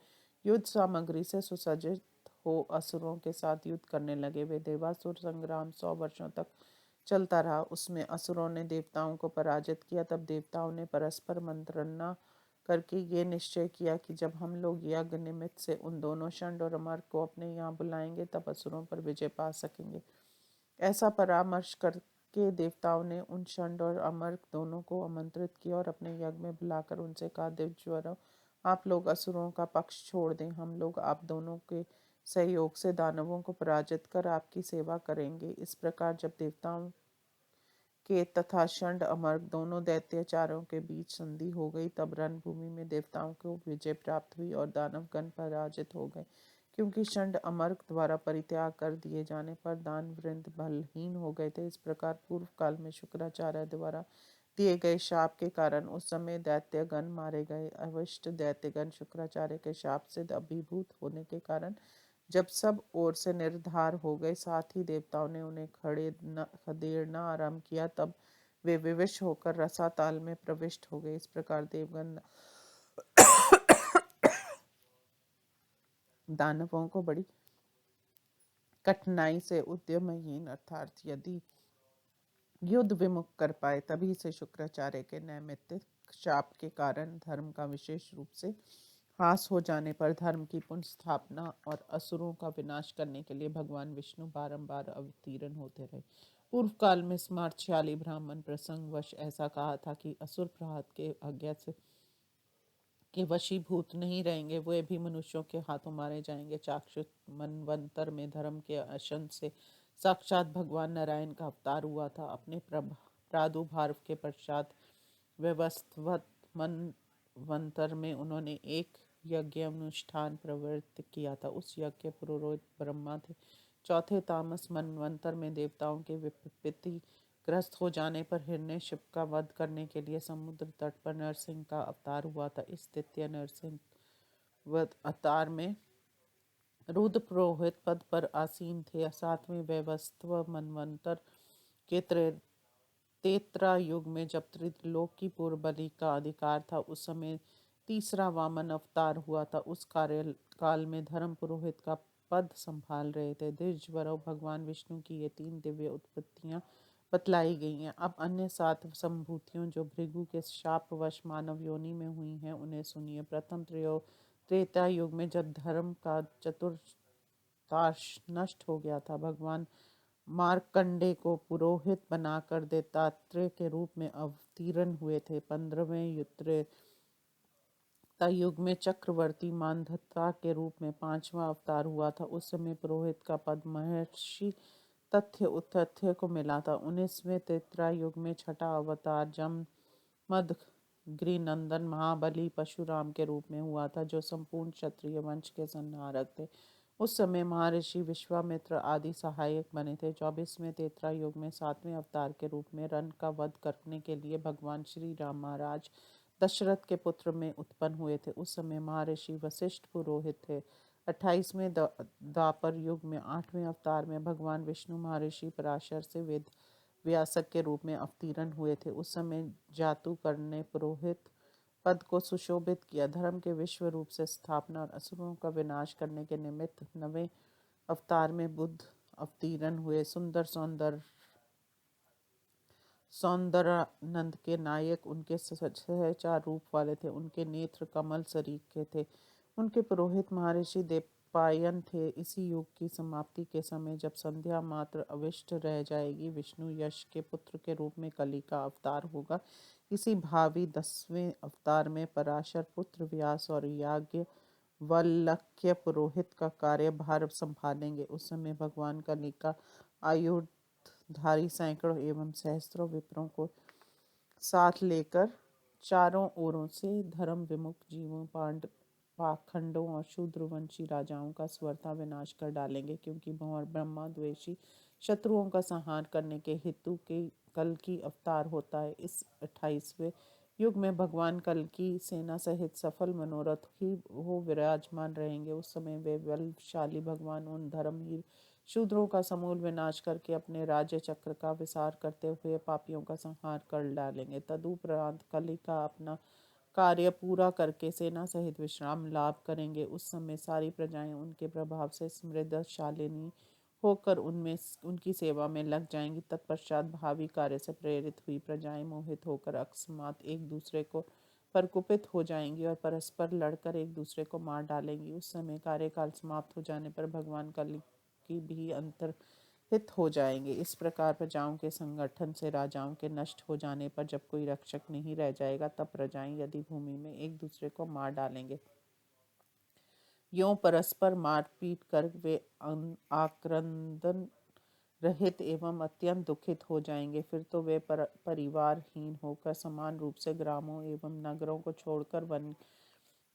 युद्ध सामग्री से सुसज्जित हो असुरों के साथ युद्ध करने लगे। वे देवासुर संग्राम 100 वर्षों तक चलता रहा। उसमें असुरों ने देवताओं को पराजित किया। तब देवताओं ने परस्पर मंत्रणा करके ये निश्चय किया कि जब हम लोग यज्ञ निमित्त से उन दोनों षंड और अमर को अपने यहाँ बुलाएंगे, तब असुरों पर विजय पा सकेंगे। ऐसा परामर्श करके देवताओं ने उन षंड और अमर दोनों को आमंत्रित किया और अपने यज्ञ में बुलाकर उनसे कहा, देवज्वरों, आप लोग असुरों का पक्ष छोड़ दें। हम लोग आप दोनों के सहयोग से दानवों को पराजित कर आपकी सेवा करेंगे। इस प्रकार जब देवताओं के तथा षंड अमर्क दोनों दैत्याचारों के बीच संधि हो गई, तब रणभूमि में देवताओं को विजय प्राप्त हुई और दानवगण पराजित हो गए। क्योंकि षंड अमर्क द्वारा परित्याग कर दिए जाने पर दानववृंद बलहीन हो गए थे। इस प्रकार पूर्व काल में शुक्राचार्य द्वारा दिए गए शाप के कारण उस समय दैत्यगण मारे गए। अविष्ट दैत्यगण शुक्राचार्य के शाप से अभिभूत होने के कारण जब सब ओर से निर्धार हो गए, साथ ही देवताओं ने उन्हें खदेड़ना आरंभ किया, तब वे विवश होकर रसाताल में प्रविष्ट हो गए। इस प्रकार देवगण दानवों को बड़ी कठिनाई से उद्यमहीन अर्थात यदि युद्ध विमुख कर पाए। तभी से शुक्राचार्य के नैमित्तिक शाप के कारण धर्म का विशेष रूप से हास हो जाने पर धर्म की पुनर्स्थापना और असुरों का विनाश करने के लिए भगवान विष्णु बारंबार अवतीर्ण होते रहे। पूर्व काल में स्मार्तशाली ब्राह्मण प्रसंगवश ऐसा कहा था कि असुर प्रहलाद के आज्ञा से के वशीभूत नहीं रहेंगे, वे भी मनुष्यों के हाथों मारे जाएंगे। चाक्षुष मनवंतर में धर्म के अशन से साक्षात भगवान नारायण का अवतार हुआ था। अपने प्रादुर्भाव के पश्चात व्यवस्थित मनवंतर में उन्होंने एक यज्ञ अनुष्ठान प्रवृत्त किया था। उस यज्ञ के पुरोहित ब्रह्मा थे। चौथे तामस मनवंतर में देवताओं के विपत्ति ग्रस्त हो जाने पर हिरण्यकशिप का वध करने के लिए समुद्र तट पर नरसिंह का अवतार हुआ था। इस द्वितीय नरसिंह अवतार में रुद्र पुरोहित पद पर आसीन थे। सातवें वैवस्वत मनवंतर के तेत्रा युग में जब त्रिलोक की पूर्व बलि का अधिकार था, उस समय तीसरा वामन अवतार हुआ था। उस कार्यकाल में धर्म पुरोहित का पद संभाल रहे थे। द्विजवरों, भगवान विष्णु की ये 3 दिव्य उत्पत्तियां बतलाई गई हैं। अब अन्य 7 संभूतियों जो भृगु के शापवश मानव योनि में हुई हैं उन्हें सुनिए। प्रथम त्रेता युग में जब धर्म का चतुर्थांश नष्ट हो गया था, भगवान मार्कंडे को पुरोहित बनाकर दत्तात्रेय के रूप में अवतीर्ण हुए थे। 15वें त्रेता युग में चक्रवर्ती मानधता के रूप में 5वां अवतार हुआ था। उस समय पुरोहित का पद महर्षि तथ्य उत्तथ्य को मिला था। 19वें त्रेता युग में छठा अवतार जममद गृहनंदन महाबली परशुराम के रूप में हुआ था, जो संपूर्ण क्षत्रिय वंश के संहारक थे। उस समय महर्षि विश्वामित्र आदि सहायक बने थे। 24वें त्रेता युग में 7वें अवतार के रूप में रण का वध करने के लिए भगवान श्री राम महाराज दशरथ के पुत्र में उत्पन्न हुए थे। उस समय महर्षि वशिष्ठ पुरोहित थे। 28वें द्वापर युग में 8वें अवतार में भगवान विष्णु महर्षि पराशर से वेद व्यासक के रूप में अवतीर्ण हुए थे। उस समय जातुकर्ण ने पुरोहित पद को सुशोभित किया। धर्म के विश्व रूप से स्थापना और असुरों का विनाश करने के निमित्त 9वें अवतार में बुद्ध अवतीर्ण हुए। सुंदर सौंदरानंद के नायक उनके सहचार रूप वाले थे। उनके नेत्र कमल सरीख के थे। उनके पुरोहित महर्षि देवपायन थे। इसी युग की समाप्ति के समय जब संध्या मात्र अविष्ट रह जाएगी, विष्णु यश के पुत्र के रूप में कली का अवतार होगा। इसी भावी 10वें अवतार में पराशर पुत्र व्यास और याज्ञवल्क्य पुरोहित का कार्यभार संभालेंगे। उस समय भगवान कली का आयुधधारी सैकड़ों एवं सहस्त्रों विप्रों को साथ लेकर चारों ओरों से धर्म विमुख जीवों, पाखंडों और शूद्रवंशी राजाओं का स्वरता विनाश कर डालेंगे, क्योंकि ब्रह्मा द्वेषी शत्रुओं का संहार करने के हेतु के कल की अवतार होता है। इस 28वें युग में भगवान कल की सेना सहित सफल मनोरथ ही वो विराजमान रहेंगे। उस समय वे बलशाली भगवान उन धर्महीन शूद्रों का समूल विनाश करके अपने राज्य चक्र का विस्तार करते हुए पापियों का संहार कर डालेंगे। तदुपरांत कली का अपना कार्य पूरा करके सेना सहित विश्राम लाभ करेंगे। उस समय सारी प्रजाएं उनके प्रभाव से समृद्धशालिनी होकर उनकी सेवा में लग जाएंगी। तत्पश्चात भावी कार्य से प्रेरित हुई प्रजाएं मोहित होकर अकस्मात एक दूसरे को प्रकुपित हो जाएंगी और परस्पर लड़कर एक दूसरे को मार डालेंगी। उस समय कार्यकाल समाप्त हो जाने पर भगवान कली की भी अंतर्हित हो जाएंगे। इस प्रकार प्रजाओं के संगठन से राजाओं के नष्ट हो जाने पर जब कोई रक्षक नहीं रह जाएगा, तब प्रजाएं यदि भूमि में एक दूसरे को मार डालेंगे। यों परस्पर मारपीट कर वे आक्रंदन रहित एवं अत्यंत दुखित हो जाएंगे। फिर तो वे परिवारहीन होकर समान रूप से ग्रामों एवं नगरों को छोड़कर वन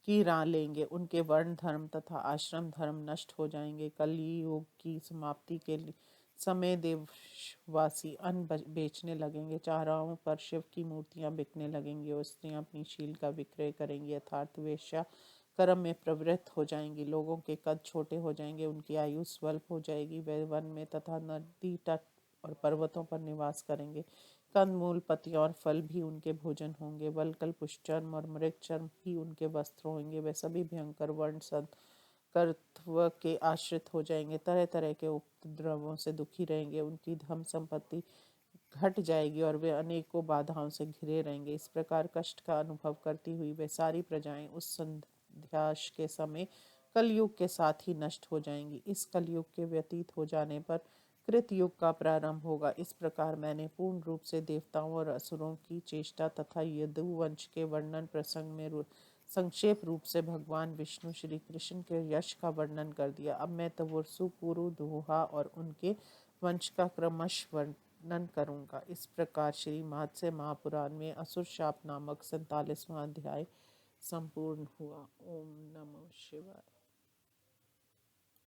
की राह लेंगे। उनके वर्ण धर्म तथा आश्रम धर्म नष्ट हो जाएंगे। कलयुग की समाप्ति के समय देववासी अन्न बेचने लगेंगे। चौराहों पर शिव की मूर्तियां बिकने लगेंगी और स्त्रियां अपनी शील का विक्रय करेंगी। अर्थात वेश्या कर्म में प्रवृत्त हो जाएंगी। लोगों के कद छोटे हो जाएंगे, उनकी आयु स्वल्प हो जाएगी। वे वन में तथा नदी तट और पर्वतों पर निवास करेंगे। कंदमूल, पत्तियां और फल भी उनके भोजन होंगे। वल्कल, पुष्पचर्म और मृगचर्म ही उनके वस्त्र होंगे। वे सभी भयंकर वर्ण संकरत्व के आश्रित हो जाएंगे। तरह तरह के उपद्रवों से दुखी रहेंगे। उनकी धन संपत्ति घट जाएगी और वे अनेकों बाधाओं से घिरे रहेंगे। इस प्रकार कष्ट का अनुभव करती हुई वे सारी प्रजाएं उस संध्याश के समय कलयुग के साथ ही नष्ट हो जाएंगी। इस कलयुग के व्यतीत हो जाने पर कृतयुग का प्रारंभ होगा। इस प्रकार मैंने पूर्ण रूप से देवताओं और असुरों की चेष्टा तथा यदुवंश के वर्णन प्रसंग में संक्षेप रूप से भगवान विष्णु श्री कृष्ण के यश का वर्णन कर दिया। अब मैं तवुर्सु, पुरु, दोहा और उनके वंश का क्रमश वर्णन करूंगा। इस प्रकार श्री महत्स्य महापुराण में असुर शाप नामक 47वां अध्याय संपूर्ण हुआ। ओम नमः शिवाय।